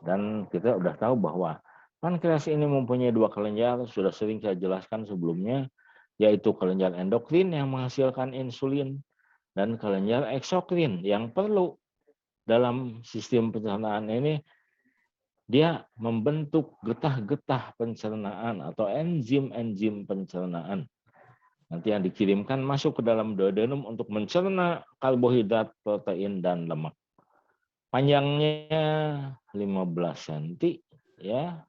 Speaker 1: Dan kita sudah tahu bahwa pankreas ini mempunyai dua kelenjar, sudah sering saya jelaskan sebelumnya. yaitu kelenjar endokrin yang menghasilkan insulin dan kelenjar eksokrin yang perlu dalam sistem pencernaan ini. Dia membentuk getah-getah pencernaan atau enzim-enzim pencernaan. Nanti yang dikirimkan masuk ke dalam duodenum untuk mencerna karbohidrat, protein, dan lemak. Panjangnya 15 cm ya,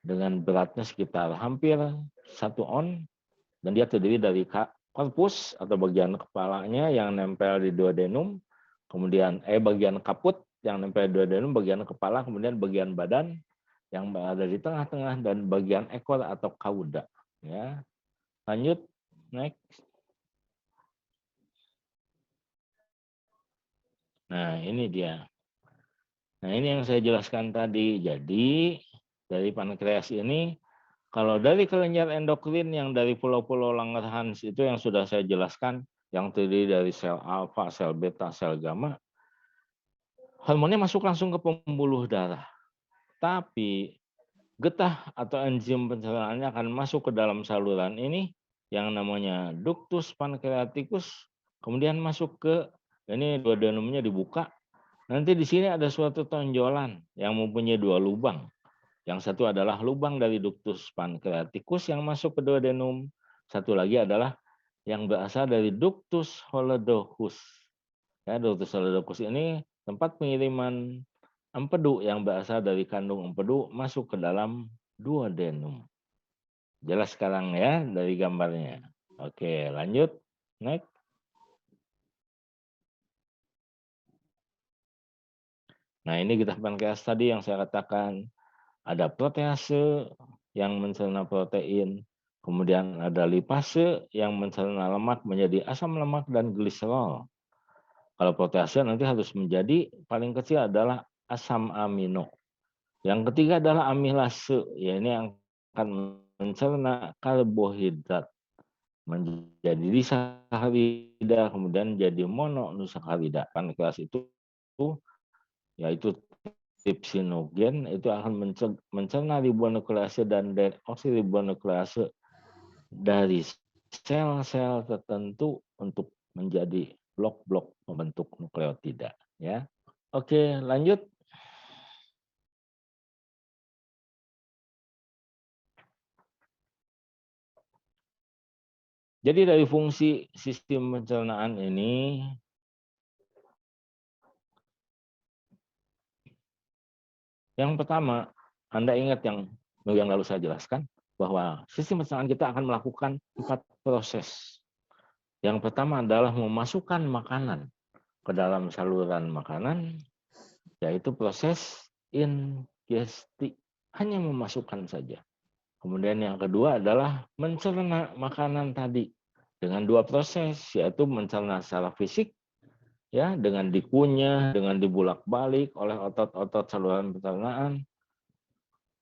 Speaker 1: dengan beratnya sekitar hampir 1 on, dan dia terdiri dari korpus atau bagian kepalanya yang nempel di duodenum, kemudian bagian kaput yang nempel di duodenum, bagian kepala, kemudian bagian badan yang berada di tengah-tengah, dan bagian ekor atau kauda. Ya, lanjut, next. Nah, ini dia. Nah, ini yang saya jelaskan tadi. Jadi, dari pankreas ini, kalau dari kelenjar endokrin yang dari pulau-pulau Langerhans itu yang sudah saya jelaskan, yang terdiri dari sel alfa, sel beta, sel gamma, hormonnya masuk langsung ke pembuluh darah. Tapi getah atau enzim pencernaannya akan masuk ke dalam saluran ini yang namanya ductus pancreaticus, kemudian masuk ke ini duodenumnya dibuka. Nanti di sini ada suatu tonjolan yang mempunyai 2 lubang. Yang satu adalah lubang dari ductus pancreaticus yang masuk ke duodenum. Satu lagi adalah yang berasal dari ductus holodocus. Ya, ductus holodocus ini tempat pengiriman empedu yang berasal dari kandung empedu masuk ke dalam duodenum. Jelas sekarang ya dari gambarnya. Oke, lanjut. Next. Nah, ini getah pankreas tadi yang saya katakan. Ada protease yang mencerna protein, kemudian ada lipase yang mencerna lemak menjadi asam lemak dan gliserol. Kalau protease nanti harus menjadi paling kecil adalah asam amino. Yang ketiga adalah amilase, ya ini yang akan mencerna karbohidrat menjadi disakarida, kemudian jadi mononusakarida. Pankreas itu yaitu tripsinogen itu akan mencerna ribonuklease dan deoksiribonuklease dari sel-sel tertentu untuk menjadi blok-blok pembentuk nukleotida. Ya, oke, lanjut. Jadi dari fungsi sistem pencernaan ini, yang pertama, Anda ingat yang lalu saya jelaskan, bahwa sistem pencernaan kita akan melakukan 4 proses. Yang pertama adalah memasukkan makanan ke dalam saluran makanan, yaitu proses ingesti, hanya memasukkan saja. Kemudian yang kedua adalah mencerna makanan tadi dengan 2 proses, yaitu mencerna secara fisik, ya, dengan dikunyah, dengan dibulak-balik oleh otot-otot saluran pencernaan,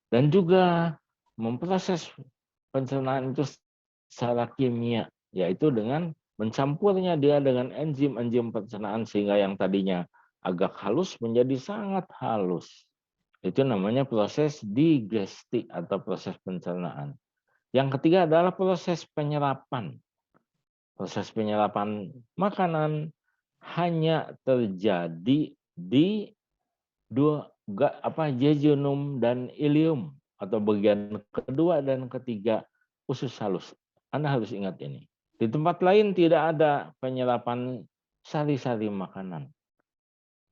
Speaker 1: dan juga memproses pencernaan itu secara kimia, yaitu dengan mencampurnya dia dengan enzim-enzim pencernaan sehingga yang tadinya agak halus menjadi sangat halus. Itu namanya proses digesti atau proses pencernaan. Yang ketiga adalah proses penyerapan. Proses penyerapan makanan hanya terjadi di jejunum dan ileum atau bagian kedua dan ketiga usus halus. Anda harus ingat ini. Di tempat lain tidak ada penyerapan sari-sari makanan.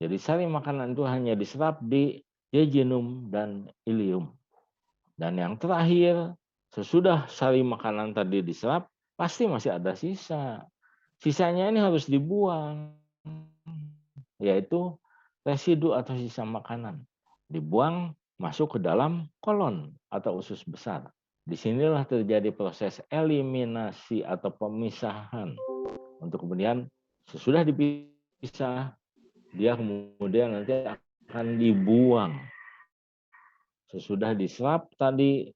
Speaker 1: Jadi sari makanan itu hanya diserap di jejunum dan ileum. Dan yang terakhir, sesudah sari makanan tadi diserap, pasti masih ada sisa. Sisanya ini harus dibuang, yaitu residu atau sisa makanan. Dibuang masuk ke dalam kolon atau usus besar. Disinilah terjadi proses eliminasi atau pemisahan. Untuk kemudian sesudah dipisah, dia kemudian nanti akan dibuang. Sesudah diserap tadi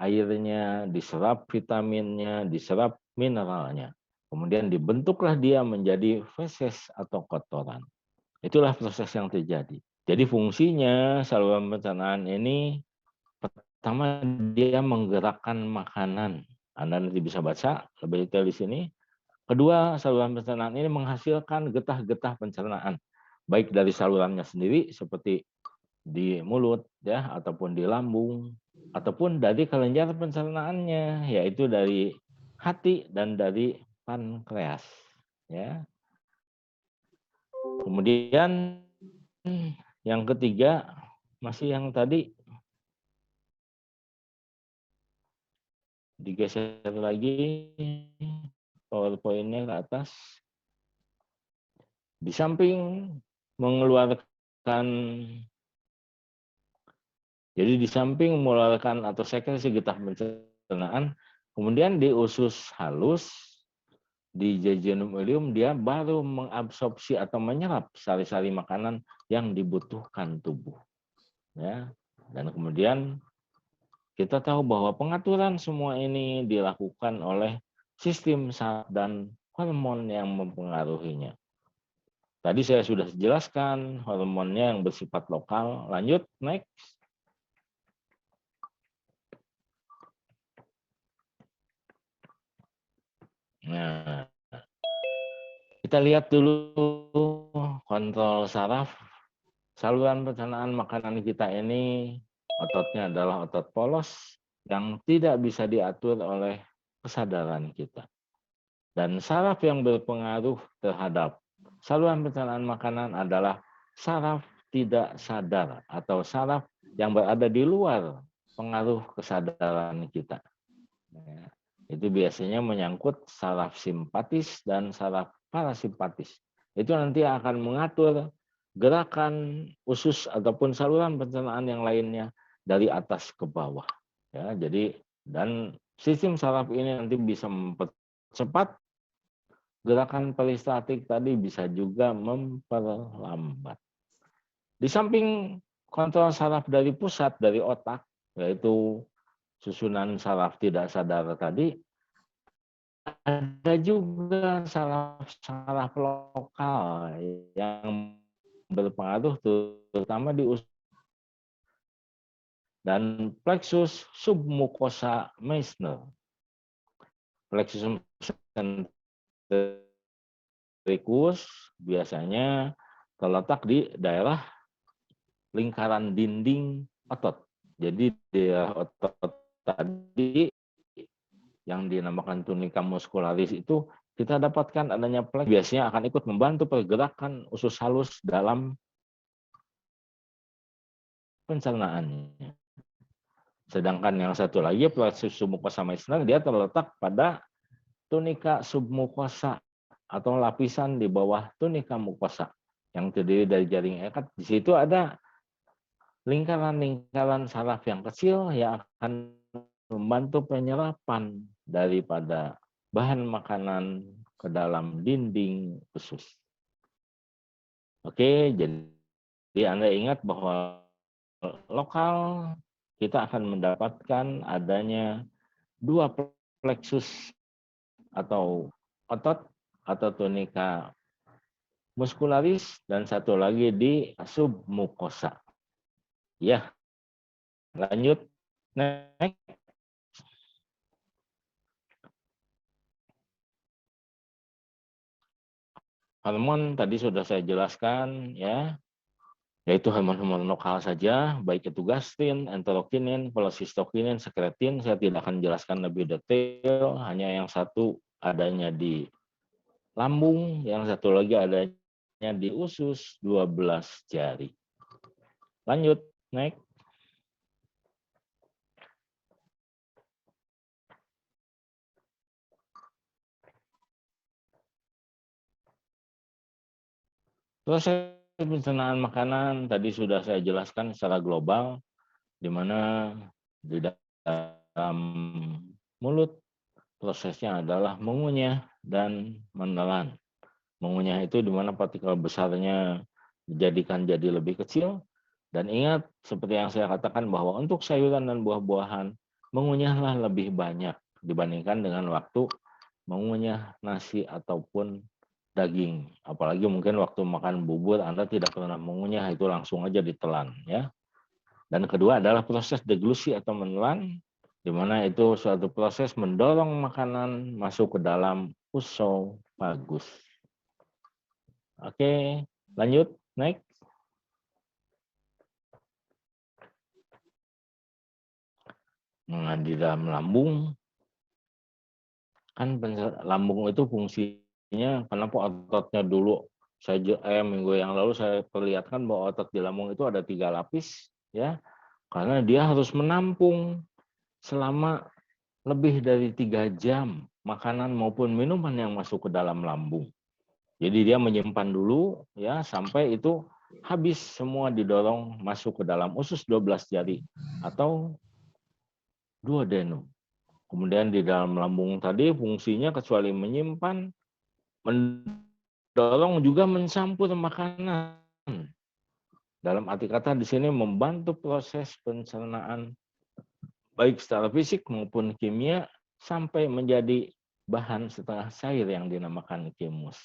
Speaker 1: airnya, diserap vitaminnya, diserap mineralnya. Kemudian dibentuklah dia menjadi feses atau kotoran. Itulah proses yang terjadi. Jadi fungsinya saluran pencernaan ini pertama dia menggerakkan makanan Anda nanti bisa baca lebih detail di sini. Kedua, saluran pencernaan ini menghasilkan getah-getah pencernaan, baik dari salurannya sendiri seperti di mulut ya, ataupun di lambung, ataupun dari kelenjar pencernaannya, yaitu dari hati dan dari pankreas. Ya. Kemudian yang ketiga masih yang tadi, digeser lagi PowerPoint-nya ke atas. Di samping mengeluarkan, jadi di samping mengeluarkan atau sekresi getah pencernaan, kemudian di usus halus, di jejunum ileum dia baru mengabsorpsi atau menyerap sari-sari makanan yang dibutuhkan tubuh. Ya. Dan kemudian kita tahu bahwa pengaturan semua ini dilakukan oleh sistem saraf dan hormon yang mempengaruhinya. Tadi saya sudah jelaskan hormonnya yang bersifat lokal. Lanjut, next. Nah, kita lihat dulu kontrol saraf. Saluran pencernaan makanan kita ini, ototnya adalah otot polos yang tidak bisa diatur oleh kesadaran kita. Dan saraf yang berpengaruh terhadap saluran pencernaan makanan adalah saraf tidak sadar atau saraf yang berada di luar pengaruh kesadaran kita. Itu biasanya menyangkut saraf simpatis dan saraf parasimpatis. Itu nanti akan mengatur gerakan usus ataupun saluran pencernaan yang lainnya dari atas ke bawah. Ya, jadi dan sistem saraf ini nanti bisa mempercepat gerakan peristatik tadi, bisa juga memperlambat. Di samping kontrol saraf dari pusat, dari otak, yaitu susunan saraf tidak sadar tadi, ada juga saraf-saraf lokal yang berpengaruh terutama di usus dan plexus submucosa Meissner. Plexus centricus biasanya terletak di daerah lingkaran dinding otot. Jadi daerah otot tadi yang dinamakan tunica muscularis itu kita dapatkan adanya plexus, biasanya akan ikut membantu pergerakan usus halus dalam pencernaannya. Sedangkan yang satu lagi plexus submucosa Meissner dia terletak pada tunica submucosa atau lapisan di bawah tunica mucosa yang terdiri dari jaring erat. Di situ ada lingkaran-lingkaran saraf yang kecil yang akan membantu penyerapan daripada bahan makanan ke dalam dinding usus. Oke, jadi Anda ingat bahwa lokal kita akan mendapatkan adanya dua plexus atau otot atau tunica muscularis dan satu lagi di submucosa. Ya, lanjut. Next. Hormon tadi sudah saya jelaskan ya, yaitu hormon-hormon lokal saja, baik itu gastrin, enterokinin, kolesistokinin, sekretin. Saya tidak akan jelaskan lebih detail, hanya yang satu adanya di lambung, yang satu lagi adanya di usus 12 jari. Lanjut, next. Proses pencernaan makanan tadi sudah saya jelaskan secara global, di mana di dalam mulut prosesnya adalah mengunyah dan menelan. Mengunyah itu di mana partikel besarnya dijadikan jadi lebih kecil. Dan ingat, seperti yang saya katakan bahwa untuk sayuran dan buah-buahan, mengunyahlah lebih banyak dibandingkan dengan waktu mengunyah nasi ataupun daging. Apalagi mungkin waktu makan bubur Anda tidak pernah mengunyah, itu langsung aja ditelan ya. Dan kedua adalah proses deglusi atau menelan. di mana itu suatu proses mendorong makanan masuk ke dalam usofagus. Oke, lanjut, next. Nah, di dalam lambung, kan lambung itu fungsinya, kenapa ototnya dulu, minggu yang lalu saya perlihatkan bahwa otot di lambung itu ada 3 lapis, ya, karena dia harus menampung selama lebih dari 3 jam makanan maupun minuman yang masuk ke dalam lambung. Jadi dia menyimpan dulu ya sampai itu habis semua didorong masuk ke dalam usus 12 jari atau duodenum. Kemudian di dalam lambung tadi fungsinya kecuali menyimpan, mendorong juga mencampur makanan. Dalam arti kata di sini membantu proses pencernaan baik secara fisik maupun kimia sampai menjadi bahan setengah cair yang dinamakan chymus.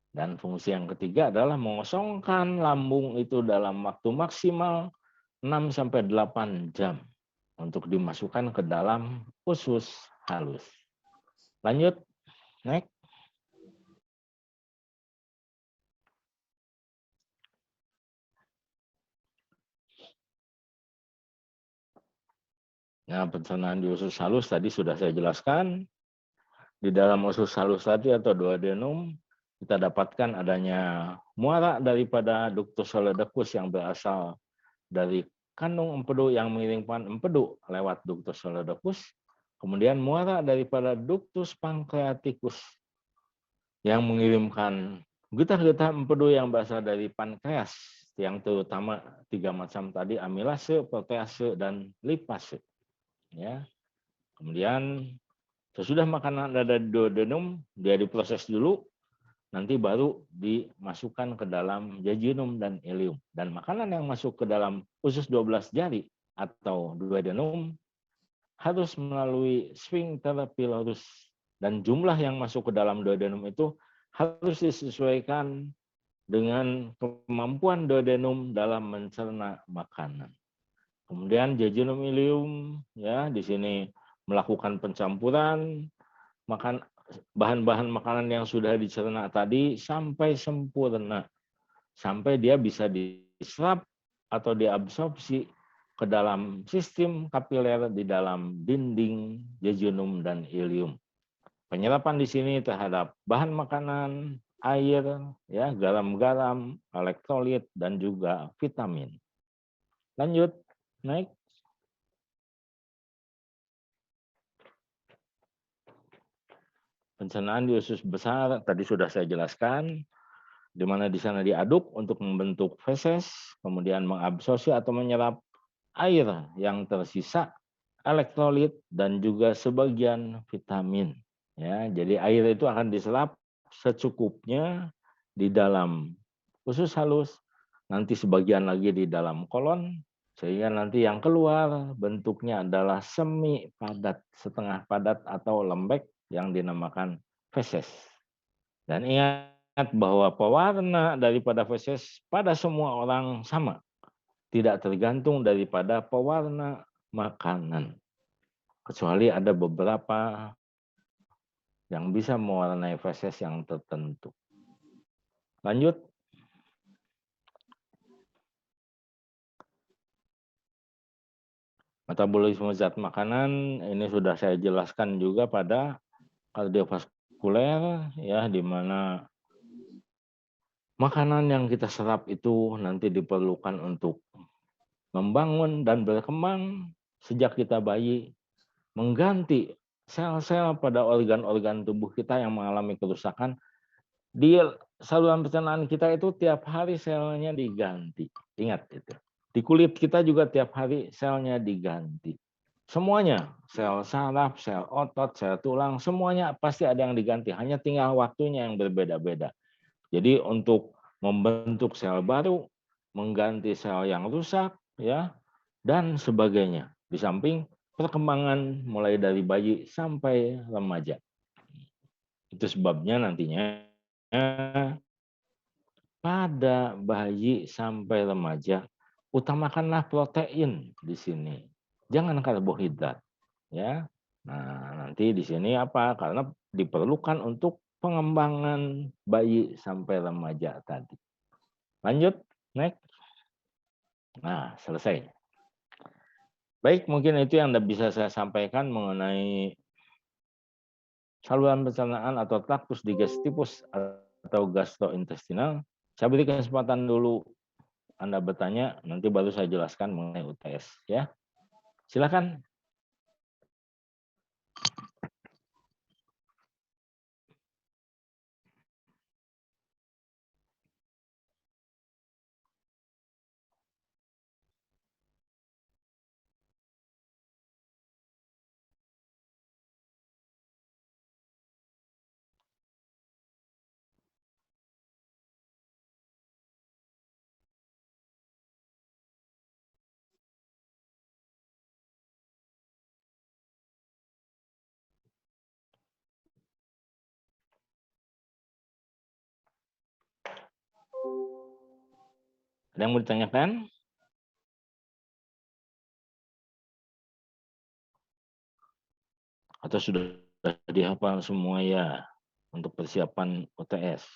Speaker 1: Dan fungsi yang ketiga adalah mengosongkan lambung itu dalam waktu maksimal 6-8 jam untuk dimasukkan ke dalam usus halus. Lanjut, next. Nah, pencernaan di usus halus tadi sudah saya jelaskan. Di dalam usus halus tadi atau duodenum, kita dapatkan adanya muara daripada ductus solidus yang berasal dari kandung empedu yang mengirimkan empedu lewat ductus solidus. Kemudian muara daripada ductus pancreaticus yang mengirimkan getah-getah empedu yang berasal dari pankreas, yang terutama 3 macam tadi, amilase, protease, dan lipase. Ya. Kemudian sesudah makanan ada di duodenum, dia diproses dulu, nanti baru dimasukkan ke dalam jejunum dan ileum. Dan makanan yang masuk ke dalam usus 12 jari atau duodenum harus melalui sphincter pylorus. Dan jumlah yang masuk ke dalam duodenum itu harus disesuaikan dengan kemampuan duodenum dalam mencerna makanan. Kemudian jejunum ileum ya di sini melakukan pencampuran bahan-bahan makanan yang sudah dicerna tadi sampai sempurna, sampai dia bisa diserap atau diabsorpsi ke dalam sistem kapiler di dalam dinding jejunum dan ileum. Penyerapan di sini terhadap bahan makanan, air, ya, garam-garam, elektrolit, dan juga vitamin. Lanjut, naik. Pencernaan di usus besar tadi sudah saya jelaskan, di mana di sana diaduk untuk membentuk feses, kemudian mengabsorpsi atau menyerap air yang tersisa, elektrolit, dan juga sebagian vitamin. Ya, jadi air itu akan diserap secukupnya di dalam usus halus, nanti sebagian lagi di dalam kolon, sehingga nanti yang keluar bentuknya adalah semi padat, setengah padat atau lembek yang dinamakan feses. Dan ingat bahwa pewarna daripada feses pada semua orang sama, tidak tergantung daripada pewarna makanan. Kecuali ada beberapa yang bisa mewarnai feses yang tertentu. Lanjut. Metabolisme zat makanan ini sudah saya jelaskan juga pada kardiovaskuler ya, di mana makanan yang kita serap itu nanti diperlukan untuk membangun dan berkembang sejak kita bayi, mengganti sel-sel pada organ-organ tubuh kita yang mengalami kerusakan. Di saluran pencernaan kita itu tiap hari selnya diganti. Ingat itu. Di kulit kita juga tiap hari selnya diganti. Semuanya, sel saraf, sel otot, sel tulang, semuanya pasti ada yang diganti. Hanya tinggal waktunya yang berbeda-beda. Jadi untuk membentuk sel baru, mengganti sel yang rusak, ya, dan sebagainya. Di samping perkembangan mulai dari bayi sampai remaja. Itu sebabnya nantinya pada bayi sampai remaja, utamakanlah protein di sini. Jangan karbohidrat. Ya. Nah, nanti di sini apa? Karena diperlukan untuk pengembangan bayi sampai remaja tadi. Lanjut, next. Nah, selesai. Baik, mungkin itu yang bisa saya sampaikan mengenai saluran pencernaan atau traktus digestivus atau gastrointestinal. Saya beri kesempatan dulu Anda bertanya, nanti baru saya jelaskan mengenai UTS. Ya, silakan. Ada yang mau ditanyakan? Atau sudah dihafal semua ya untuk persiapan UTS?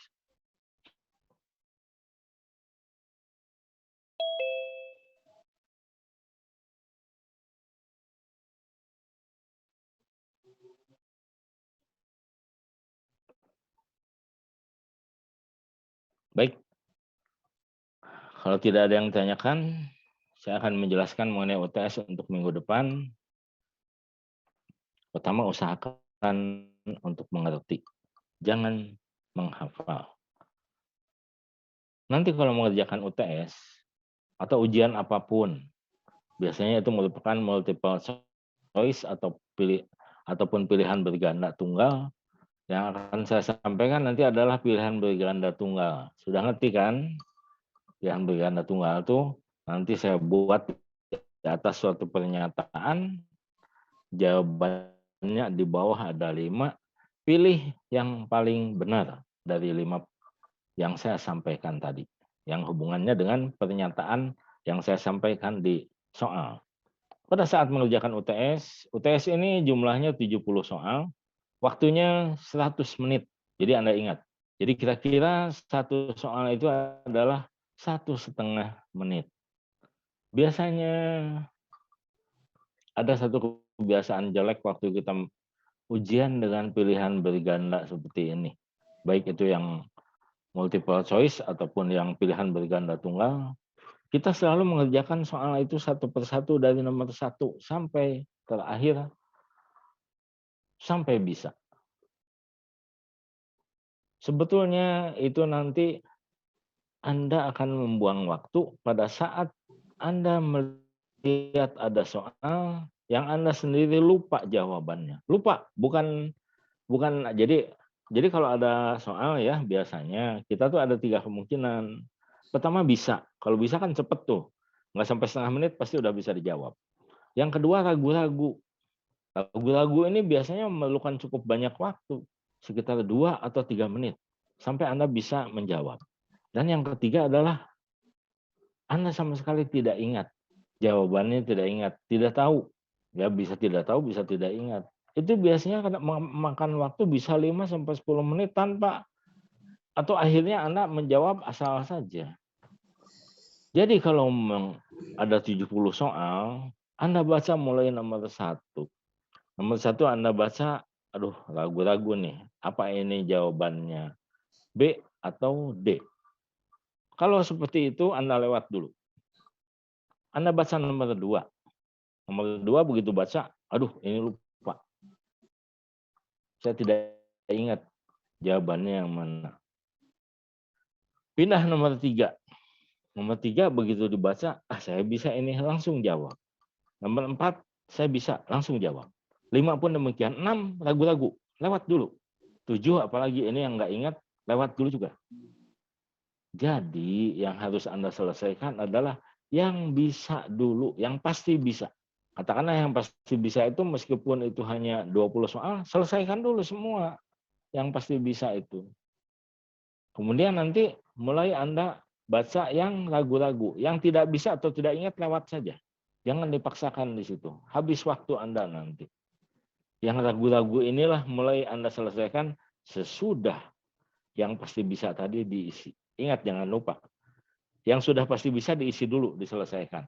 Speaker 1: Baik, kalau tidak ada yang ditanyakan, saya akan menjelaskan mengenai UTS untuk minggu depan. Pertama, usahakan untuk mengerti. Jangan menghafal. Nanti kalau mengerjakan UTS atau ujian apapun, biasanya itu merupakan multiple choice ataupun pilihan berganda tunggal. Yang akan saya sampaikan nanti adalah pilihan berganda tunggal. Sudah ngerti kan? Pilihan berganda tunggal itu nanti saya buat di atas suatu pernyataan, jawabannya di bawah ada 5. Pilih yang paling benar dari 5 yang saya sampaikan tadi. Yang hubungannya dengan pernyataan yang saya sampaikan di soal. Pada saat mengerjakan UTS ini jumlahnya 70 soal, waktunya 100 menit. Jadi Anda ingat. Jadi kira-kira satu soal itu adalah 1,5 menit. Biasanya ada satu kebiasaan jelek waktu kita ujian dengan pilihan berganda seperti ini. Baik itu yang multiple choice ataupun yang pilihan berganda tunggal. Kita selalu mengerjakan soal itu satu persatu dari nomor 1 sampai terakhir sampai bisa. Sebetulnya itu nanti Anda akan membuang waktu pada saat Anda melihat ada soal yang Anda sendiri lupa jawabannya. Lupa, bukan jadi kalau ada soal ya biasanya kita tuh ada 3 kemungkinan. Pertama bisa, kalau bisa kan cepet tuh. Nggak sampai setengah menit pasti udah bisa dijawab. Yang kedua ragu-ragu. Ragu-ragu ini biasanya memerlukan cukup banyak waktu, sekitar 2 atau 3 menit sampai Anda bisa menjawab. Dan yang ketiga adalah Anda sama sekali tidak ingat. Jawabannya tidak ingat, tidak tahu. Ya bisa tidak tahu, bisa tidak ingat. Itu biasanya memakan waktu bisa 5 sampai 10 menit tanpa atau akhirnya Anda menjawab asal saja. Jadi kalau ada 70 soal, Anda baca mulai nomor 1. Nomor 1 Anda baca, aduh ragu-ragu nih, apa ini jawabannya? B atau D? Kalau seperti itu Anda lewat dulu. Anda baca nomor 2. Nomor 2 begitu baca, aduh ini lupa. Saya tidak ingat jawabannya yang mana. Pindah nomor 3. Nomor 3 begitu dibaca, saya bisa ini langsung jawab. Nomor 4 saya bisa langsung jawab. 5 pun demikian. 6 ragu-ragu, lewat dulu. 7 apalagi ini yang nggak ingat, lewat dulu juga. Jadi yang harus Anda selesaikan adalah yang bisa dulu, yang pasti bisa. Katakanlah yang pasti bisa itu meskipun itu hanya 20 soal, selesaikan dulu semua yang pasti bisa itu. Kemudian nanti mulai Anda baca yang ragu-ragu, yang tidak bisa atau tidak ingat lewat saja. Jangan dipaksakan di situ. Habis waktu Anda nanti. Yang ragu-ragu inilah mulai Anda selesaikan sesudah yang pasti bisa tadi diisi. Ingat, jangan lupa. Yang sudah pasti bisa diisi dulu, diselesaikan.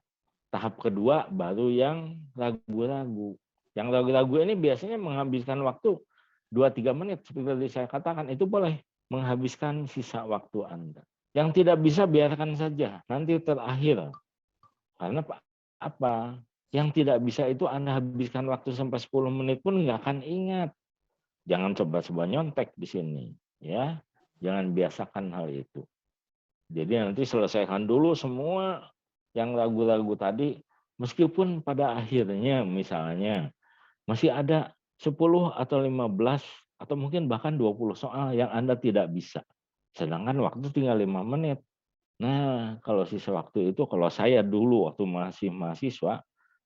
Speaker 1: Tahap kedua baru yang ragu-ragu. Yang ragu-ragu ini biasanya menghabiskan waktu 2-3 menit. Seperti saya katakan, itu boleh menghabiskan sisa waktu Anda. Yang tidak bisa biarkan saja, nanti terakhir. Karena apa? Yang tidak bisa itu Anda habiskan waktu sampai 10 menit pun nggak akan ingat. Jangan coba-coba nyontek di sini, ya. Jangan biasakan hal itu. Jadi nanti selesaikan dulu semua yang ragu-ragu tadi, meskipun pada akhirnya misalnya masih ada 10 atau 15 atau mungkin bahkan 20 soal yang Anda tidak bisa. Sedangkan waktu tinggal 5 menit. Nah, kalau sisa waktu itu, kalau saya dulu waktu masih mahasiswa,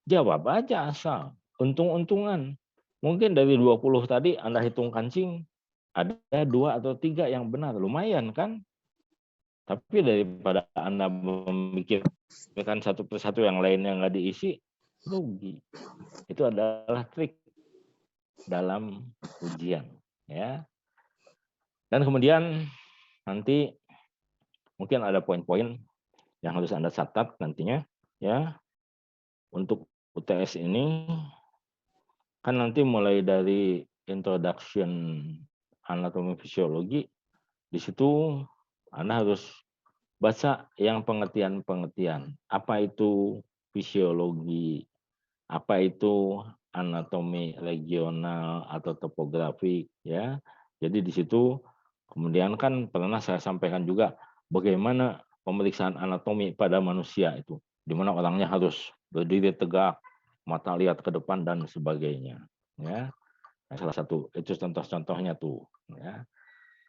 Speaker 1: jawab aja asal. Untung-untungan. Mungkin dari 20 tadi Anda hitung kancing, ada 2 atau 3 yang benar. Lumayan kan? Tapi daripada Anda memikirkan satu persatu yang lainnya nggak diisi, rugi. Itu adalah trik dalam ujian. Ya. Dan kemudian nanti mungkin ada poin-poin yang harus Anda catat nantinya. Ya. Untuk UTS ini kan nanti mulai dari introduction anatomi fisiologi, di situ Anda harus baca yang pengertian-pengertian. Apa itu fisiologi, apa itu anatomi regional atau topografi, ya. Jadi di situ kemudian kan pernah saya sampaikan juga bagaimana pemeriksaan anatomi pada manusia itu, di mana orangnya harus berdiri tegak, mata lihat ke depan dan sebagainya, ya. Nah, salah satu itu contoh-contohnya tuh, ya.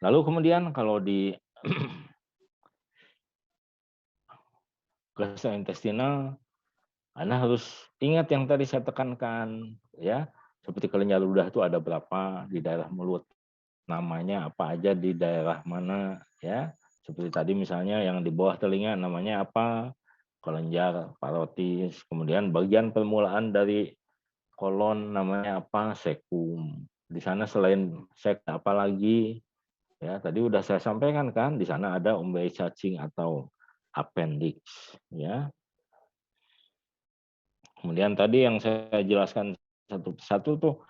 Speaker 1: Lalu kemudian kalau di gastrointestinal, Anda harus ingat yang tadi saya tekankan, ya. Seperti kelenjar ludah itu ada berapa di daerah mulut, namanya apa aja di daerah mana, ya. Seperti tadi misalnya yang di bawah telinga namanya apa, kelenjar parotis. Kemudian bagian permulaan dari kolon namanya apa, sekum. Di sana selain sek apa lagi, ya. Tadi udah saya sampaikan kan, di sana ada umbai cacing atau appendix, ya. Kemudian tadi yang saya jelaskan satu persatu tuh,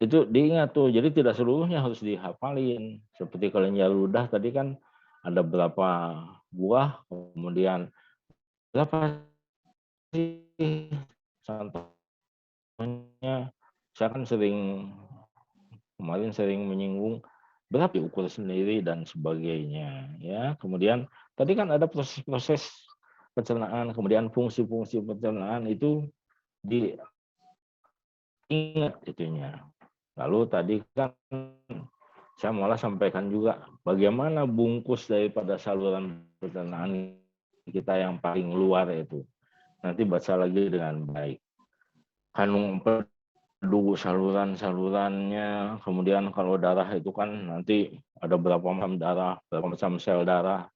Speaker 1: itu diingat tuh, jadi tidak seluruhnya harus dihafalin. Seperti kelenjar ludah tadi kan ada berapa buah, kemudian berapa sih contohnya, saya kan kemarin sering menyinggung berapa diukur sendiri dan sebagainya, ya. Kemudian tadi kan ada proses-proses pencernaan, kemudian fungsi-fungsi pencernaan itu diingat itunya. Lalu tadi kan saya malah sampaikan juga bagaimana bungkus daripada saluran pencernaan kita yang paling luar itu. Nanti baca lagi dengan baik. Kandung empedu, saluran-salurannya, kemudian kalau darah itu kan nanti ada berapa macam darah, berapa macam sel darah.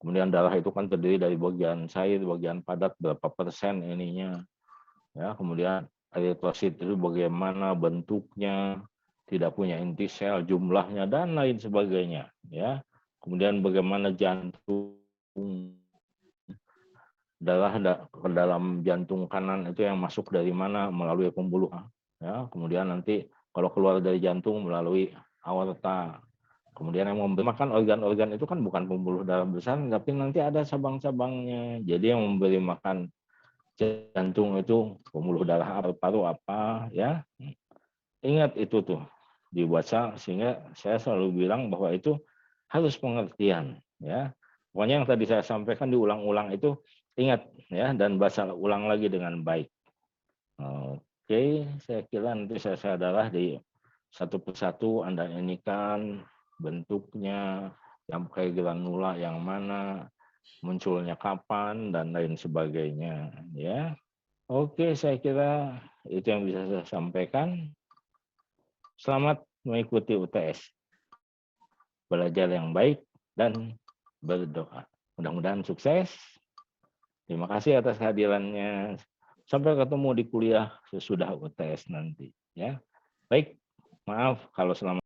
Speaker 1: Kemudian darah itu kan terdiri dari bagian cair, bagian padat, berapa persen ininya. Ya, kemudian eritrosit itu bagaimana bentuknya, tidak punya inti sel, jumlahnya dan lain sebagainya, ya. Kemudian bagaimana jantung, darah ke dalam jantung kanan itu yang masuk dari mana, melalui pembuluh, ya. Kemudian nanti kalau keluar dari jantung melalui aorta. Kemudian yang memberi makan organ-organ itu kan bukan pembuluh darah besar, tapi nanti ada cabang-cabangnya. Jadi yang memberi makan jantung itu pembuluh darah paru apa, ya. Ingat itu tuh dibaca, sehingga saya selalu bilang bahwa itu harus pengertian, ya. Pokoknya yang tadi saya sampaikan diulang-ulang itu ingat, ya, dan baca ulang lagi dengan baik. Oke, saya kira nanti saya darah di satu persatu Anda inikan bentuknya, yang pakai granula yang mana, munculnya kapan dan lain sebagainya, ya. Oke, saya kira itu yang bisa saya sampaikan. Selamat mengikuti UTS. Belajar yang baik dan berdoa. Mudah-mudahan sukses. Terima kasih atas kehadirannya. Sampai ketemu di kuliah sesudah UTS nanti, ya. Baik, maaf kalau selama